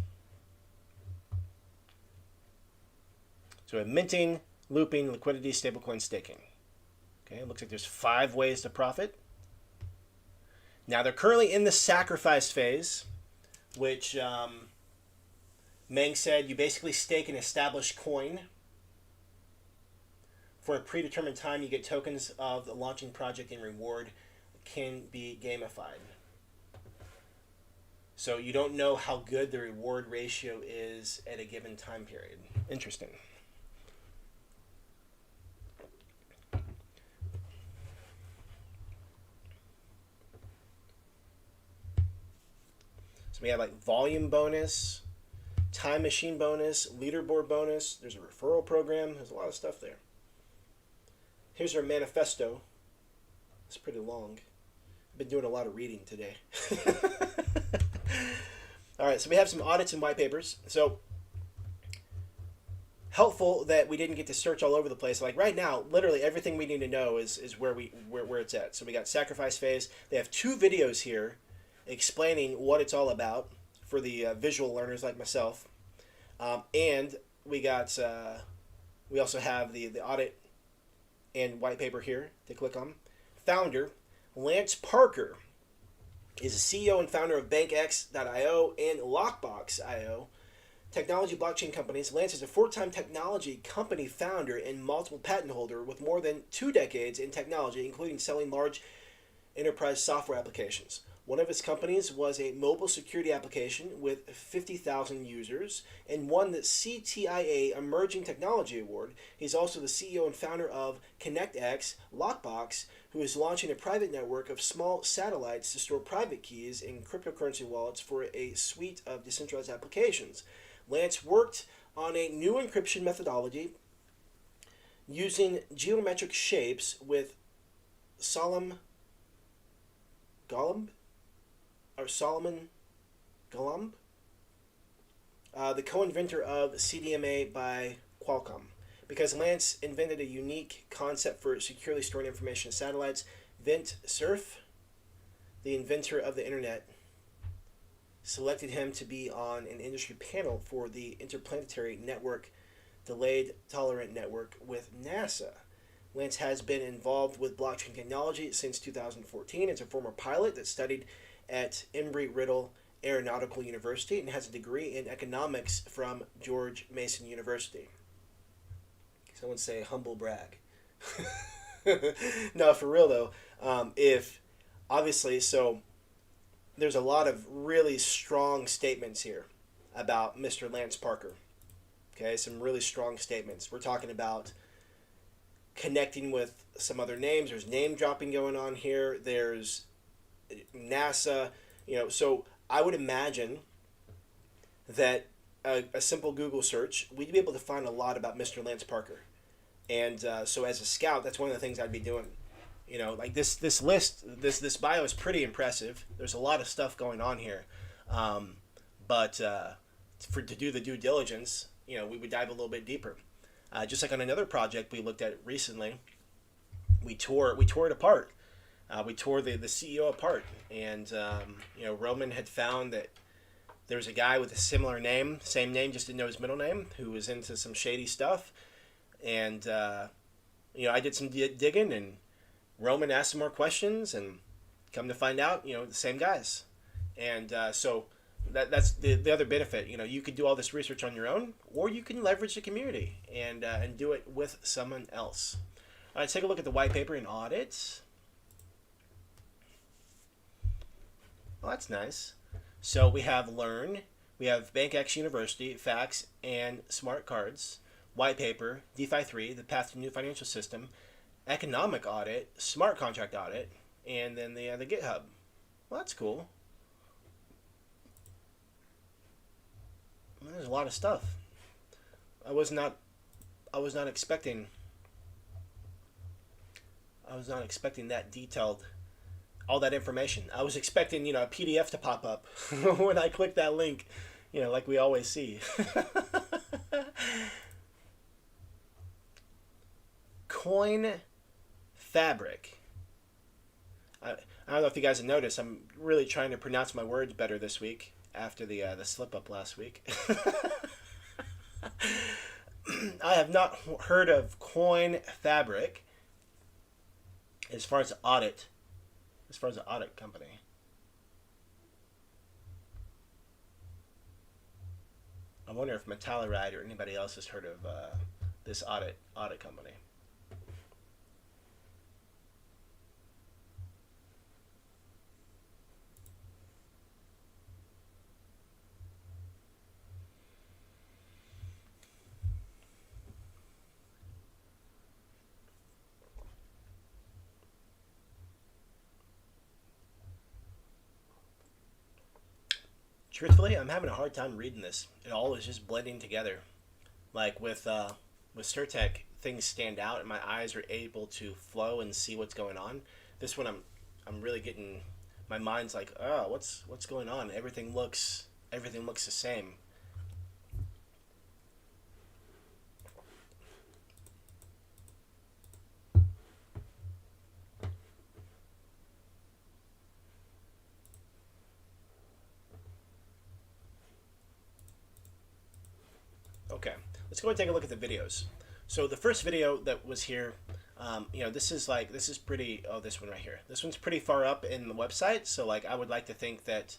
So we have minting, looping, liquidity, stablecoin, staking. Okay, it looks like there's 5 ways to profit. Now they're currently in the sacrifice phase, which Meng said you basically stake an established coin. For a predetermined time, you get tokens of the launching project, and reward can be gamified. So you don't know how good the reward ratio is at a given time period. Interesting. So we have like volume bonus, time machine bonus, leaderboard bonus. There's a referral program. There's a lot of stuff there. Here's our manifesto. It's pretty long. I've been doing a lot of reading today. All right, so we have some audits and white papers. So helpful that we didn't get to search all over the place. Like right now, literally everything we need to know is where it's at. So we got sacrifice phase. They have 2 videos here explaining what it's all about for the visual learners like myself. And we also have the audit and white paper here to click on. Founder Lance Parker is the CEO and founder of BankX.io and Lockbox.io, technology blockchain companies. Lance is a 4-time technology company founder and multiple patent holder with more than 2 decades in technology, including selling large enterprise software applications. One of his companies was a mobile security application with 50,000 users and won the CTIA Emerging Technology Award. He's also the CEO and founder of ConnectX Lockbox, who is launching a private network of small satellites to store private keys in cryptocurrency wallets for a suite of decentralized applications. Lance worked on a new encryption methodology using geometric shapes with Solomon Golub, the co-inventor of CDMA by Qualcomm. Because Lance invented a unique concept for securely storing information in satellites, Vint Cerf, the inventor of the internet, selected him to be on an industry panel for the Interplanetary Network Delayed Tolerant Network with NASA. Lance has been involved with blockchain technology since 2014. It's a former pilot that studied at Embry-Riddle Aeronautical University and has a degree in economics from George Mason University. Someone say humble brag. No, for real though. If obviously, so there's a lot of really strong statements here about Mr. Lance Parker. Okay, some really strong statements. We're talking about connecting with some other names. There's name dropping going on here. There's NASA, so I would imagine that a simple Google search, we'd be able to find a lot about Mr. Lance Parker. And so as a scout, that's one of the things I'd be doing. Like this list, this bio is pretty impressive. There's a lot of stuff going on here. But to do the due diligence, we would dive a little bit deeper. Just like on another project we looked at recently, we tore it apart. We tore the CEO apart, and Roman had found that there was a guy with a similar name, same name, just didn't know his middle name, who was into some shady stuff. And I did some digging, and Roman asked some more questions, and come to find out, the same guys. And so that's the other benefit. You can do all this research on your own, or you can leverage the community and do it with someone else. All right, let's take a look at the white paper and audits. Well, that's nice. So we have Learn, we have BankX University, Facts, and Smart Cards, White Paper, DeFi 3, The Path to New Financial System, Economic Audit, Smart Contract Audit, and then the GitHub. Well, that's cool. Well, there's a lot of stuff. I was not expecting that detailed, all that information. I was expecting, a PDF to pop up when I click that link, like we always see. Coin Fabric. I don't know if you guys have noticed, I'm really trying to pronounce my words better this week after the slip up last week. I have not heard of Coin Fabric as far as audit, company. I wonder if Metalluride or anybody else has heard of this audit company. Truthfully, I'm having a hard time reading this. It all is just blending together. Like with Surtech, things stand out and my eyes are able to flow and see what's going on. This one, I'm really getting, my mind's like, oh, what's going on? Everything looks the same. Okay, let's go and take a look at the videos. So the first video that was here, this is pretty, oh, this one right here. This one's pretty far up in the website. So like, I would like to think that,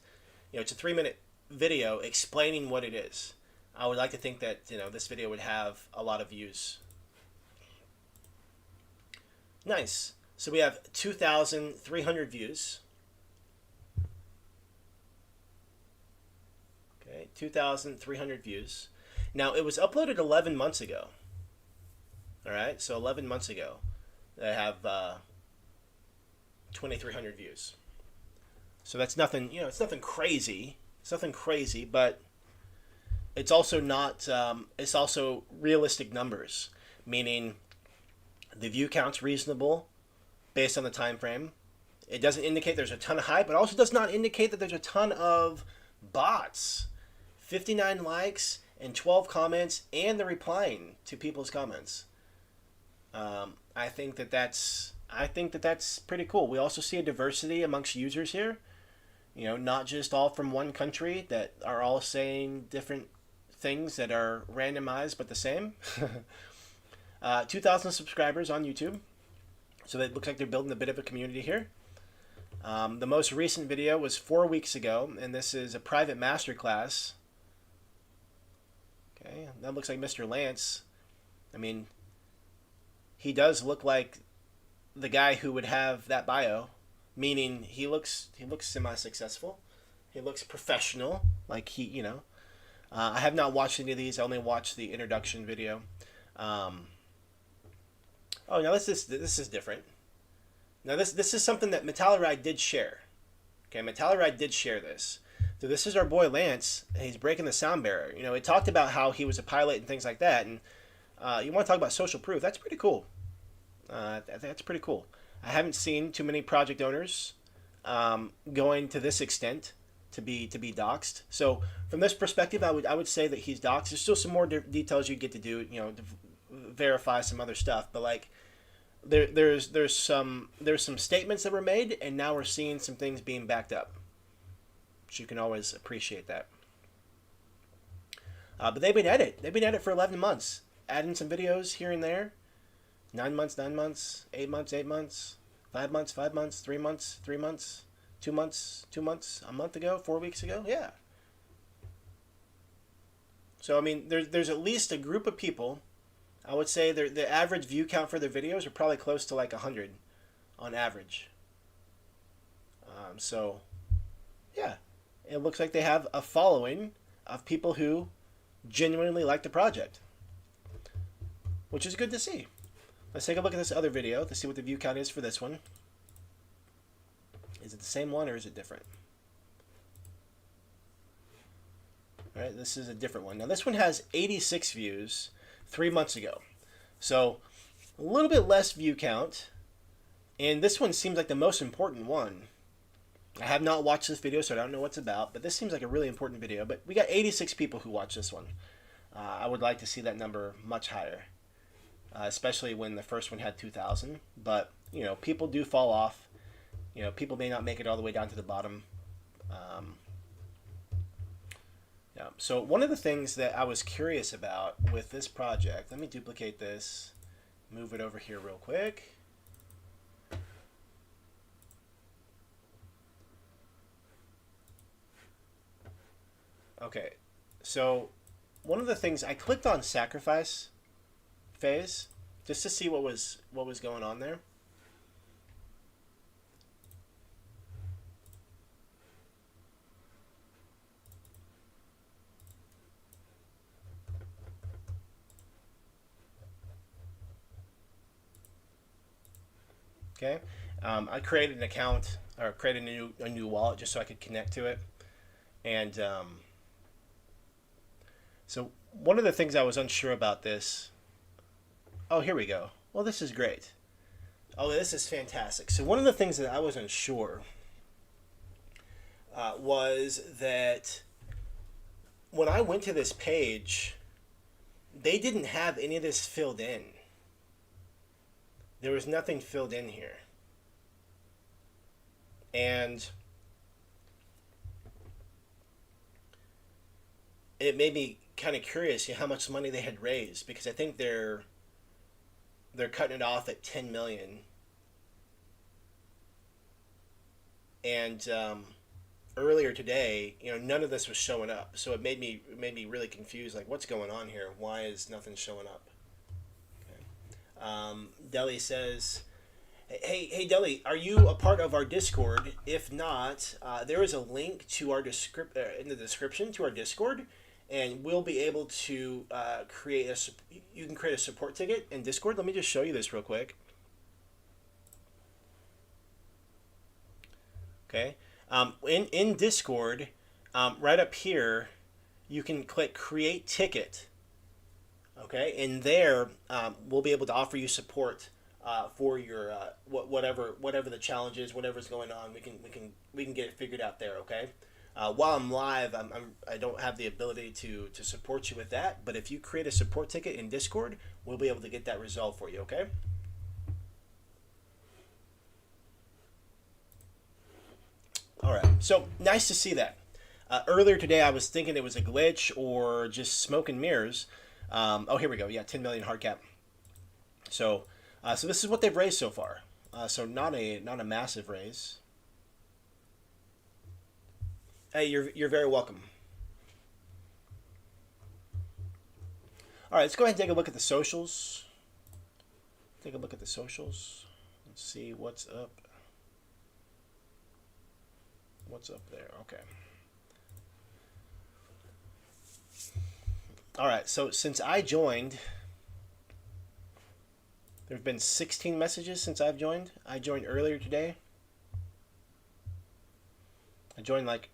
it's a 3-minute video explaining what it is. I would like to think that, this video would have a lot of views. Nice. So we have 2,300 views. Okay, 2,300 views. Now, it was uploaded 11 months ago. All right, so 11 months ago, they have 2,300 views. So that's nothing, it's nothing crazy. It's nothing crazy, but it's also not, it's also realistic numbers, meaning the view count's reasonable based on the time frame. It doesn't indicate there's a ton of hype, but also does not indicate that there's a ton of bots. 59 likes and 12 comments, and the replying to people's comments. I think that that's pretty cool. We also see a diversity amongst users here. Not just all from one country that are all saying different things that are randomized but the same. 2,000 subscribers on YouTube. So it looks like they're building a bit of a community here. The most recent video was 4 weeks ago, and this is a private masterclass. Okay, that looks like Mr. Lance. I mean, he does look like the guy who would have that bio, meaning he looks semi-successful. He looks professional, like I have not watched any of these. I only watched the introduction video. Oh, now this is different. Now this is something that Metalluride did share. Okay, Metalluride did share this. So this is our boy Lance, and he's breaking the sound barrier. It talked about how he was a pilot and things like that, and you want to talk about social proof. That's pretty cool. That's pretty cool. I haven't seen too many project owners going to this extent to be doxxed. So from this perspective, I would say that he's doxxed. There's still some more details you get to do, to verify some other stuff, but like there's some statements that were made, and now we're seeing some things being backed up. So you can always appreciate that. But they've been at it for 11 months, adding some videos here and there. 9 months, 9 months, 8 months, 8 months, 5 months, 5 months, 3 months, 3 months, 2 months, 2 months, a month ago, 4 weeks ago. Yeah. So I mean, there's at least a group of people. I would say the average view count for their videos are probably close to like 100 on average. So yeah. It looks like they have a following of people who genuinely like the project, which is good to see. Let's take a look at this other video to see what the view count is for this one. Is it the same one or is it different? All right, this is a different one. Now this one has 86 views 3 months ago. So a little bit less view count. And this one seems like the most important one. I have not watched this video, so I don't know what it's about, but this seems like a really important video. But we got 86 people who watched this one. I would like to see that number much higher. especially when the first one had 2,000. But you know, people do fall off. You know, people may not make it all the way down to the bottom. Yeah. So one of the things that I was curious about with this project, let me duplicate this, move it over here real quick. Okay, so one of the things I clicked on sacrifice phase just to see what was going on there. Okay, I created an account or created a new wallet just so I could connect to it, and so one of the things I was unsure about this. Oh, here we go. Well, this is great. Oh, this is fantastic. So one of the things that I was unsure was that when I went to this page, they didn't have any of this filled in. There was nothing filled in here. And it made me kind of curious, you know, how much money they had raised, because I think they're cutting it off at 10 million. And earlier today, you know, none of this was showing up. So it made me really confused, like what's going on here? Why is nothing showing up? Deli says, hey Deli, are you a part of our Discord? If not, there is a link to our in the description to our Discord, and we'll be able to you can create a support ticket in Discord. Let me just show you this real quick. Okay, in Discord, right up here, you can click create ticket. Okay, and there we'll be able to offer you support for your whatever the challenge is, whatever's going on. We can get it figured out there. Okay, while I'm live, I don't have the ability to support you with that. But if you create a support ticket in Discord, we'll be able to get that resolved for you. Okay. All right. So nice to see that. Earlier today, I was thinking it was a glitch or just smoke and mirrors. Oh, here we go. Yeah, 10 million hard cap. So, so this is what they've raised so far. So not a massive raise. Hey, you're very welcome. All right, let's go ahead and take a look at the socials. Take a look at the socials. Let's see what's up. What's up there? Okay. All right, so since I joined, there have been 16 messages since I've joined. I joined earlier today. I joined like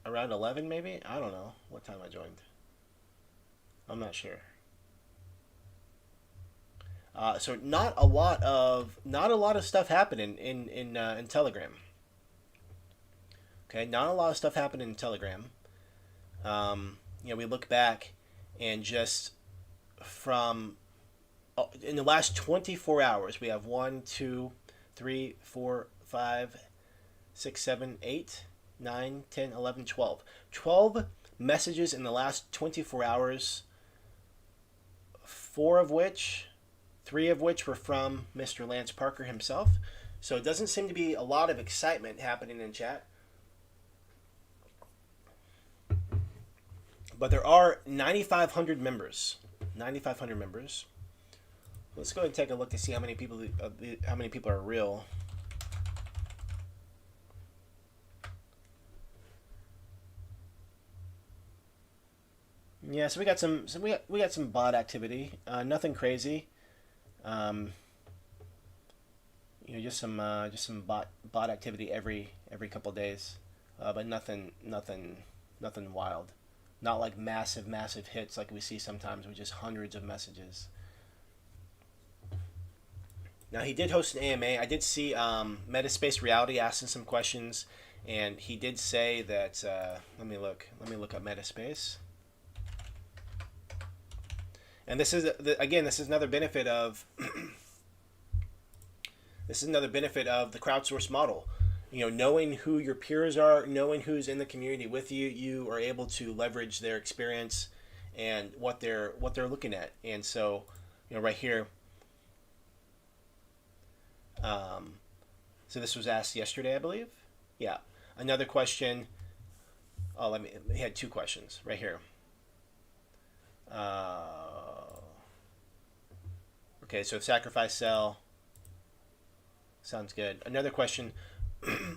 around 11 maybe. I don't know what time I joined. I'm not sure. So not a lot of stuff happening in Telegram. Okay, not a lot of stuff happening in Telegram. You know, we look back and just from in the last 24 hours, we have 1, 2, 3, 4, 5, 6, 7, 8, 9, 10, 11, 12. 12 messages in the last 24 hours, 3 of which were from Mr. Lance Parker himself. So it doesn't seem to be a lot of excitement happening in chat. But there are 9,500 members. 9,500 members. Let's go ahead and take a look to see how many people are real. Yeah, so we got some bot activity. Nothing crazy. You know, just some bot activity every couple of days, but nothing wild. Not like massive hits like we see sometimes with just hundreds of messages. Now he did host an AMA. I did see Metaspace Reality asking some questions, and he did say that. Let me look up Metaspace. And this is again, this is another benefit of the crowdsource model. You know, knowing who your peers are, knowing who's in the community with you, you are able to leverage their experience and what they're looking at. And so, you know, right here, so this was asked yesterday, I believe. Yeah. Another question. Oh, he had two questions right here. Okay, so sacrifice sell. Sounds good. Another question.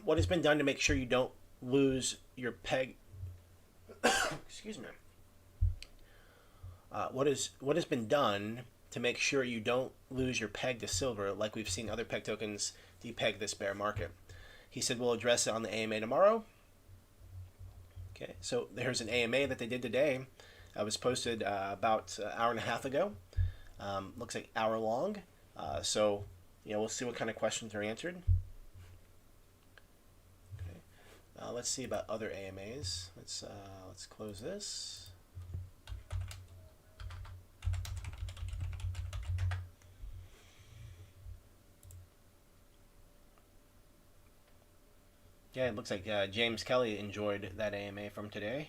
What has been done to make sure you don't lose your peg? Excuse me. What has been done to make sure you don't lose your peg to silver, like we've seen other peg tokens depeg this bear market? He said we'll address it on the AMA tomorrow. Okay, so there's an AMA that they did today. It was posted about an hour and a half ago. Looks like hour long. So, you know, we'll see what kind of questions are answered. Okay. Let's see about other AMAs. Let's close this. Yeah, it looks like James Kelly enjoyed that AMA from today.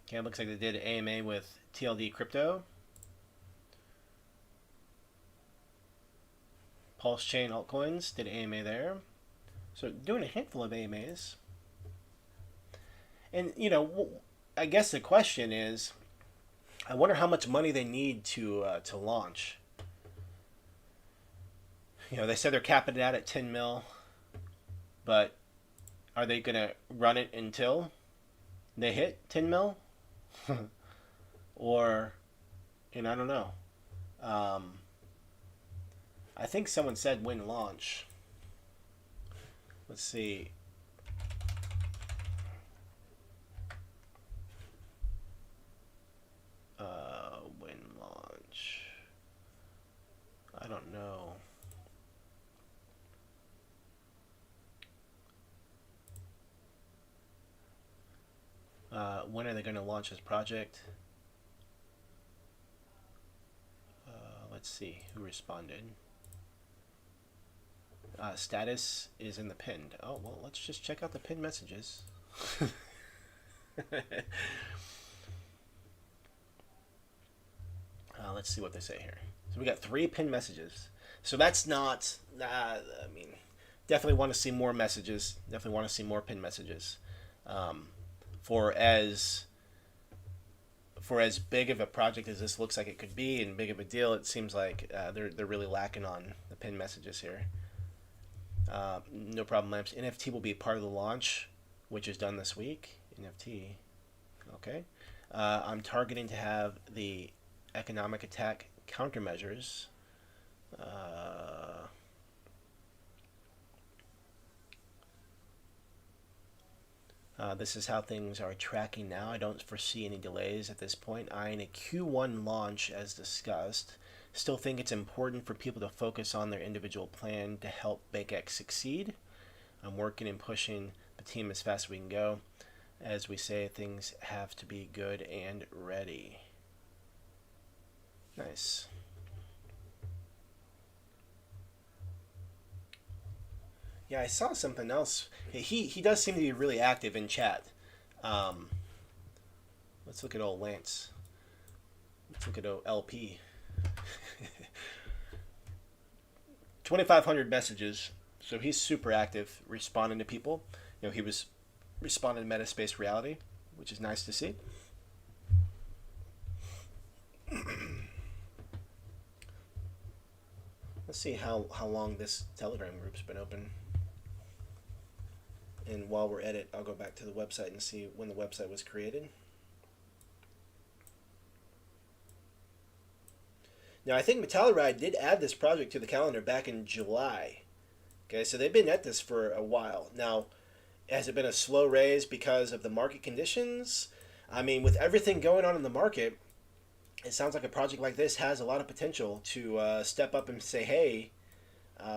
Okay, it looks like they did an AMA with TLD Crypto. Pulse Chain Altcoins did an AMA there. So doing a handful of AMAs. And, you know, I guess the question is, I wonder how much money they need to launch. You know, they said they're capping it out at 10 mil, but are they going to run it until they hit 10 mil? Or, and I don't know. I think someone said when launch. Let's see. When launch. I don't know. When are they going to launch this project? Let's see who responded. Status is in the pinned. Oh, well, let's just check out the pinned messages. Let's see what they say here. So we got 3 pinned messages. So that's not, I mean, definitely want to see more messages. Definitely want to see more pinned messages. For as big of a project as this looks like it could be and big of a deal, it seems like they're really lacking on the pinned messages here. No problem, Lamps. NFT will be part of the launch, which is done this week. NFT. Okay. I'm targeting to have the economic attack countermeasures. This is how things are tracking now. I don't foresee any delays at this point. Eyeing a Q1 launch as discussed. Still think it's important for people to focus on their individual plan to help BankX succeed. I'm working and pushing the team as fast as we can go. As we say, things have to be good and ready. Nice. Yeah, I saw something else. He does seem to be really active in chat. Let's look at old Lance. Let's look at old LP. 2,500 messages. So he's super active, responding to people. You know, he was responding to Metaspace Reality, which is nice to see. Let's see how long this Telegram group's been open. And while we're at it, I'll go back to the website and see when the website was created. Now, I think Metalluride did add this project to the calendar back in July. Okay, so they've been at this for a while. Now, has it been a slow raise because of the market conditions? I mean, with everything going on in the market, it sounds like a project like this has a lot of potential to step up and say, hey,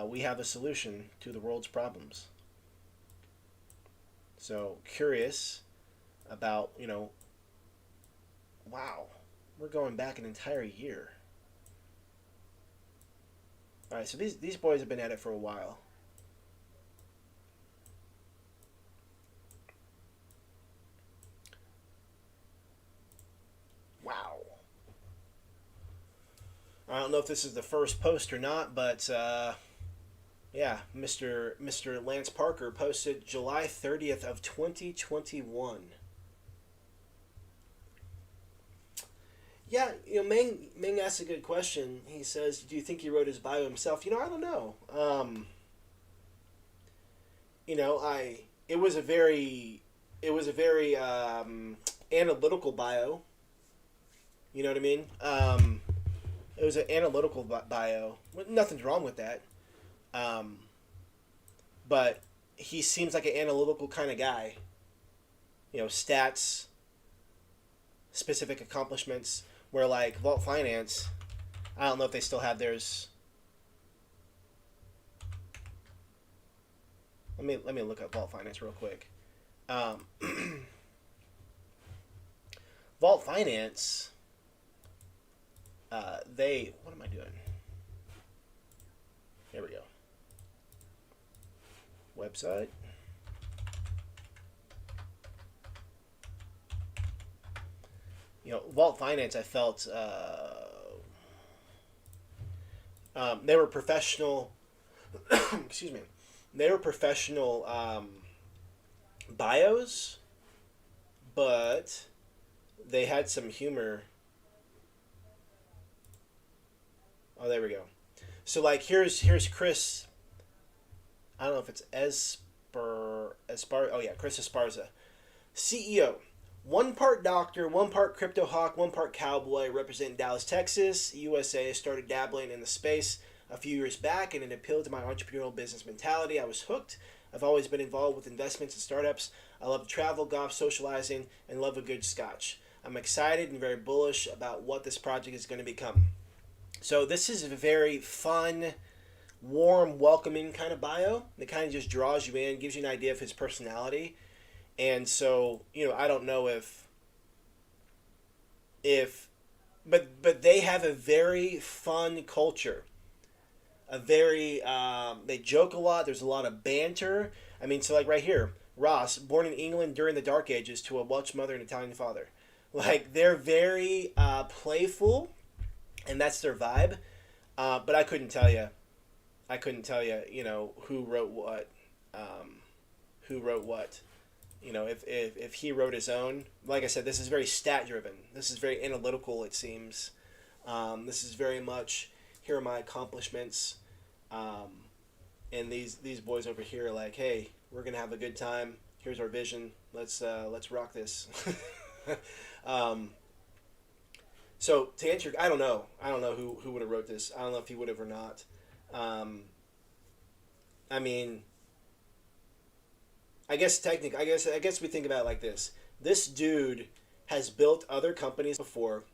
we have a solution to the world's problems. So, curious about, wow, we're going back an entire year. All right, so these boys have been at it for a while. Wow. I don't know if this is the first post or not, but yeah, Mr. Lance Parker posted July 30th of 2021. Yeah, Ming asked a good question. He says, "Do you think he wrote his bio himself?" I don't know. I it was a very analytical bio. You know what I mean? It was an analytical bio. Nothing's wrong with that. Um, but he seems like an analytical kind of guy. Stats, specific accomplishments. Where like Vault Finance, I don't know if they still have theirs. Let me look up Vault Finance real quick. Um, Vault Finance, they what am I doing? Here we go. Website. Vault Finance, I felt they were professional. Excuse me. They were professional bios, but they had some humor. Oh, there we go. So like here's Chris. I don't know if it's Espar. Oh yeah, Chris Esparza, CEO. One part doctor, one part crypto hawk, one part cowboy, representing Dallas, Texas, USA. Started dabbling in the space a few years back, and it appealed to my entrepreneurial business mentality. I was hooked. I've always been involved with investments and startups. I love to travel, golf, socializing, and love a good scotch. I'm excited and very bullish about what this project is going to become. So this is a very fun, warm, welcoming kind of bio. It kind of just draws you in, gives you an idea of his personality. And so, I don't know but they have a very fun culture. They joke a lot. There's a lot of banter. I mean, so like right here, Ross, born in England during the Dark Ages to a Welsh mother and Italian father. Like, they're very playful, and that's their vibe. But I couldn't tell you. Who wrote what. Who wrote what. If he wrote his own. Like I said, this is very stat driven. This is very analytical, it seems. This is very much, here are my accomplishments. And these boys over here are like, hey, we're gonna have a good time. Here's our vision. Let's rock this. So to answer, I don't know who would have wrote this. I don't know if he would have or not. I mean, I guess we think about it like this. This dude has built other companies before.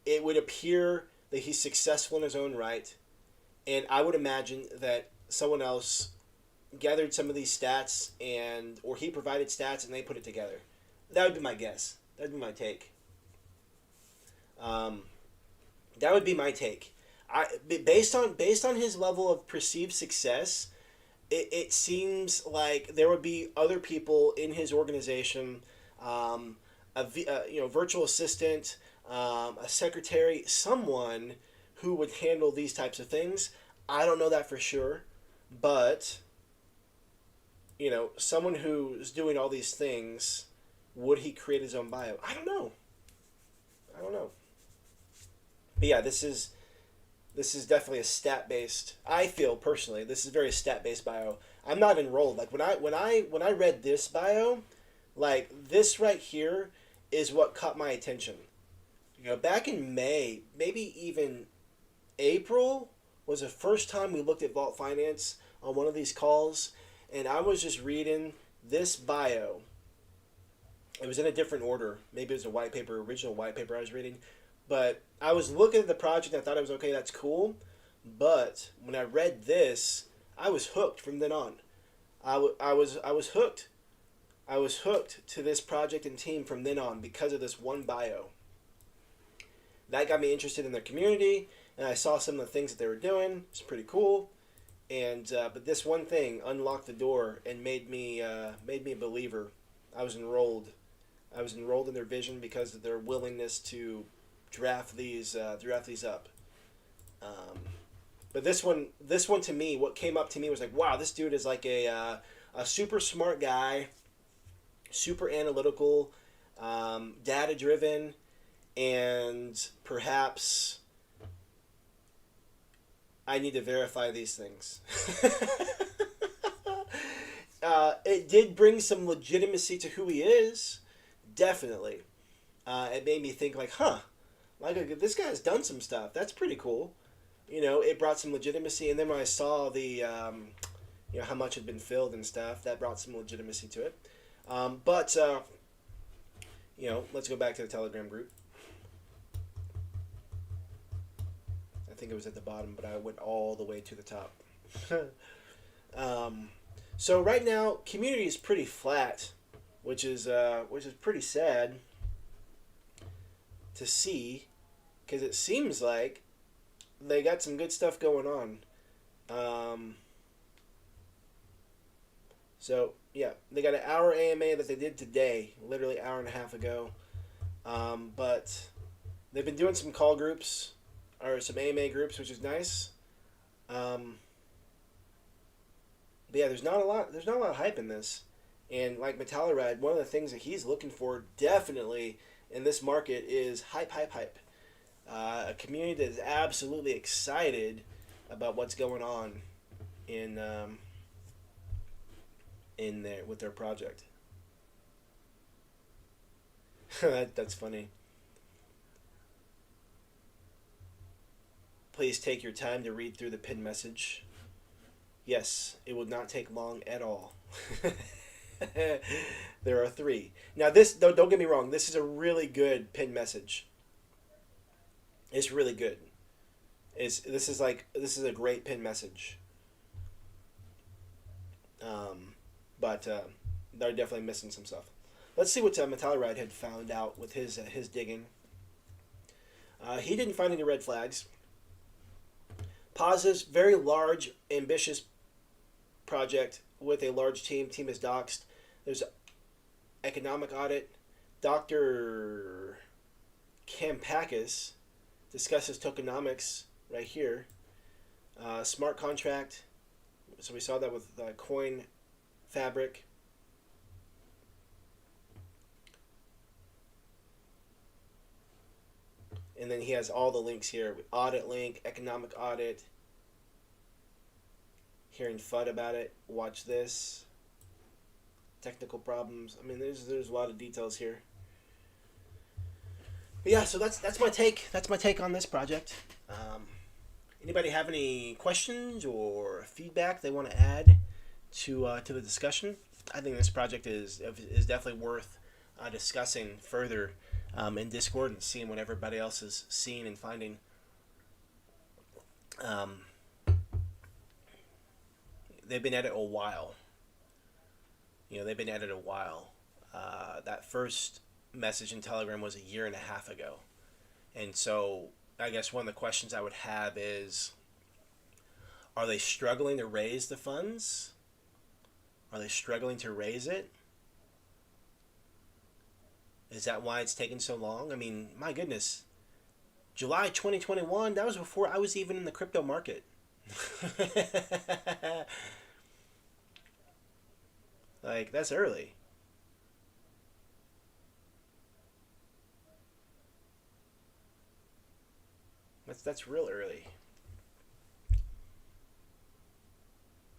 It would appear that he's successful in his own right, and I would imagine that someone else gathered some of these stats or he provided stats and they put it together. That would be my guess. That would be my take. That would be my take. Based on his level of perceived success, it seems like there would be other people in his organization, virtual assistant, a secretary, someone who would handle these types of things. I don't know that for sure, but someone who's doing all these things, would he create his own bio? I don't know. But yeah, this is definitely a stat based. I feel personally this is very stat based bio. I'm not enrolled. Like when I read this bio, like this right here is what caught my attention. Back in May, maybe even April was the first time we looked at Vault Finance on one of these calls, and I was just reading this bio. It was in a different order. Maybe it was a original white paper I was reading. But I was looking at the project and I thought it was okay, that's cool. But when I read this, I was hooked from then on. I was hooked. I was hooked to this project and team from then on because of this one bio. That got me interested in their community, and I saw some of the things that they were doing. It's pretty cool, and but this one thing unlocked the door and made me a believer. I was enrolled. I was enrolled in their vision because of their willingness to draft these up. Um, but this one to me, what came up to me was like, wow, this dude is like a super smart guy, super analytical, data driven, and perhaps I need to verify these things. It did bring some legitimacy to who he is, definitely. It made me think like, huh, like this guy's done some stuff. That's pretty cool. You know, it brought some legitimacy, and then when I saw the, you know, how much had been filled and stuff, that brought some legitimacy to it. But you know, let's go back to the Telegram group. I think it was at the bottom, but I went all the way to the top. um, so right now, community is pretty flat, which is pretty sad to see, because it seems like they got some good stuff going on. So yeah, they got an hour AMA that they did today, literally an hour and a half ago. But they've been doing some call groups or some AMA groups, which is nice. But yeah, there's not a lot. There's not a lot of hype in this, and like Metallaride, one of the things that he's looking for definitely in this market is hype, hype, hype. A community that is absolutely excited about what's going on in there with their project. That's funny. Please take your time to read through the pin message. Yes, it would not take long at all. There are three. Now this, don't get me wrong, this is a really good pin message. It's really good. This is a great pin message. But they're definitely missing some stuff. Let's see what Metallaride had found out with his digging. He didn't find any red flags. Positives, very large, ambitious project with a large team. Team is doxed. There's economic audit. Dr. Kampakis discusses tokenomics right here. Smart contract. So we saw that with Coin Fabric. And then he has all the links here. Audit link, economic audit. Hearing FUD about it. Watch this. Technical problems. I mean, there's a lot of details here. But yeah, so that's my take. That's my take on this project. Anybody have any questions or feedback they want to add to the discussion? I think this project is definitely worth discussing further in Discord and seeing what everybody else is seeing and finding. They've been at it a while. You know, they've been at it a while. That first message in Telegram was a year and a half ago. And so I guess one of the questions I would have is, are they struggling to raise the funds? Are they struggling to raise it? Is that why it's taken so long? I mean, my goodness. July 2021, that was before I was even in the crypto market. Like, that's early. That's real early.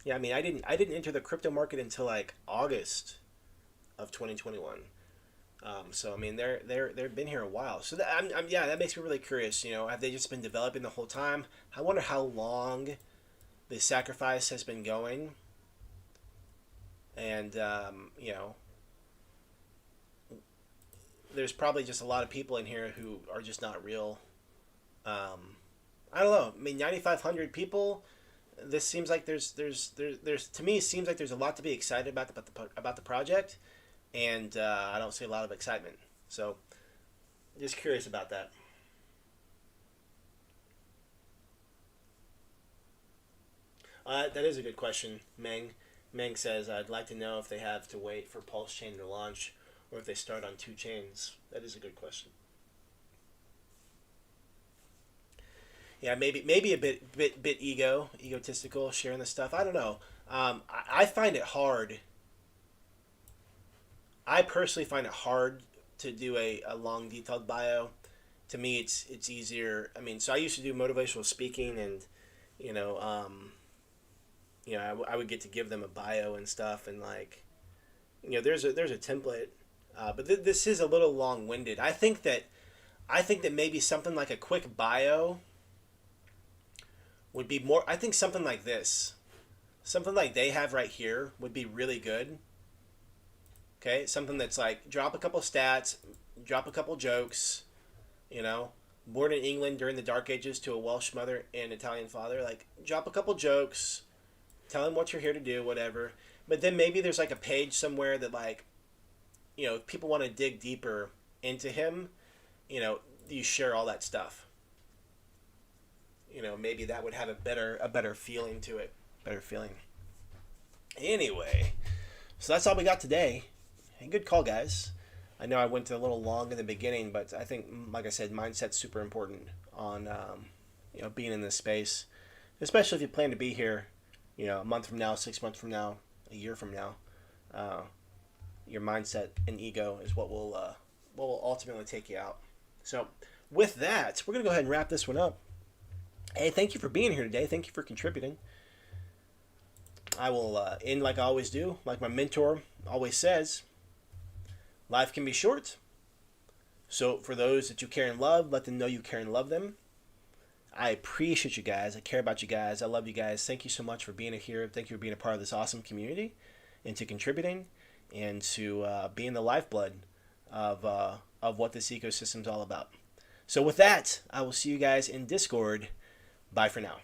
Yeah, I mean, I didn't enter the crypto market until like August of 2021. So I mean, they've been here a while. So yeah, that makes me really curious. You know, have they just been developing the whole time? I wonder how long the sacrifice has been going. And you know, there's probably just a lot of people in here who are just not real. I don't know. I mean, 9,500 people. This seems like there's to me it seems like there's a lot to be excited about the project, and I don't see a lot of excitement. So, just curious about that. That is a good question, Meng. Meng says, I'd like to know if they have to wait for Pulse Chain to launch or if they start on two chains. That is a good question. Yeah, maybe a bit egotistical sharing this stuff. I don't know. I find it hard. I personally find it hard to do a long detailed bio. To me, it's easier. I mean, so I used to do motivational speaking, and you know, I would get to give them a bio and stuff, and like, there's a template, but this is a little long winded. I think that maybe something like a quick bio would be more. I think something like this, something like they have right here, would be really good. Okay, something that's like drop a couple stats, drop a couple jokes, you know, born in England during the Dark Ages to a Welsh mother and Italian father. Like, drop a couple jokes, tell him what you're here to do, whatever. But then maybe there's like a page somewhere that, like, if people want to dig deeper into him, you share all that stuff. Maybe that would have a better feeling to it. Better feeling. Anyway, so that's all we got today. Hey, good call, guys. I know I went a little long in the beginning, but I think, like I said, mindset's super important on being in this space, especially if you plan to be here, a month from now, 6 months from now, a year from now. Your mindset and ego is what will ultimately take you out. So, with that, we're gonna go ahead and wrap this one up. Hey, thank you for being here today. Thank you for contributing. I will end like I always do, like my mentor always says. Life can be short. So for those that you care and love, let them know you care and love them. I appreciate you guys. I care about you guys. I love you guys. Thank you so much for being here. Thank you for being a part of this awesome community and to contributing and to being the lifeblood of what this ecosystem is all about. So with that, I will see you guys in Discord. Bye for now.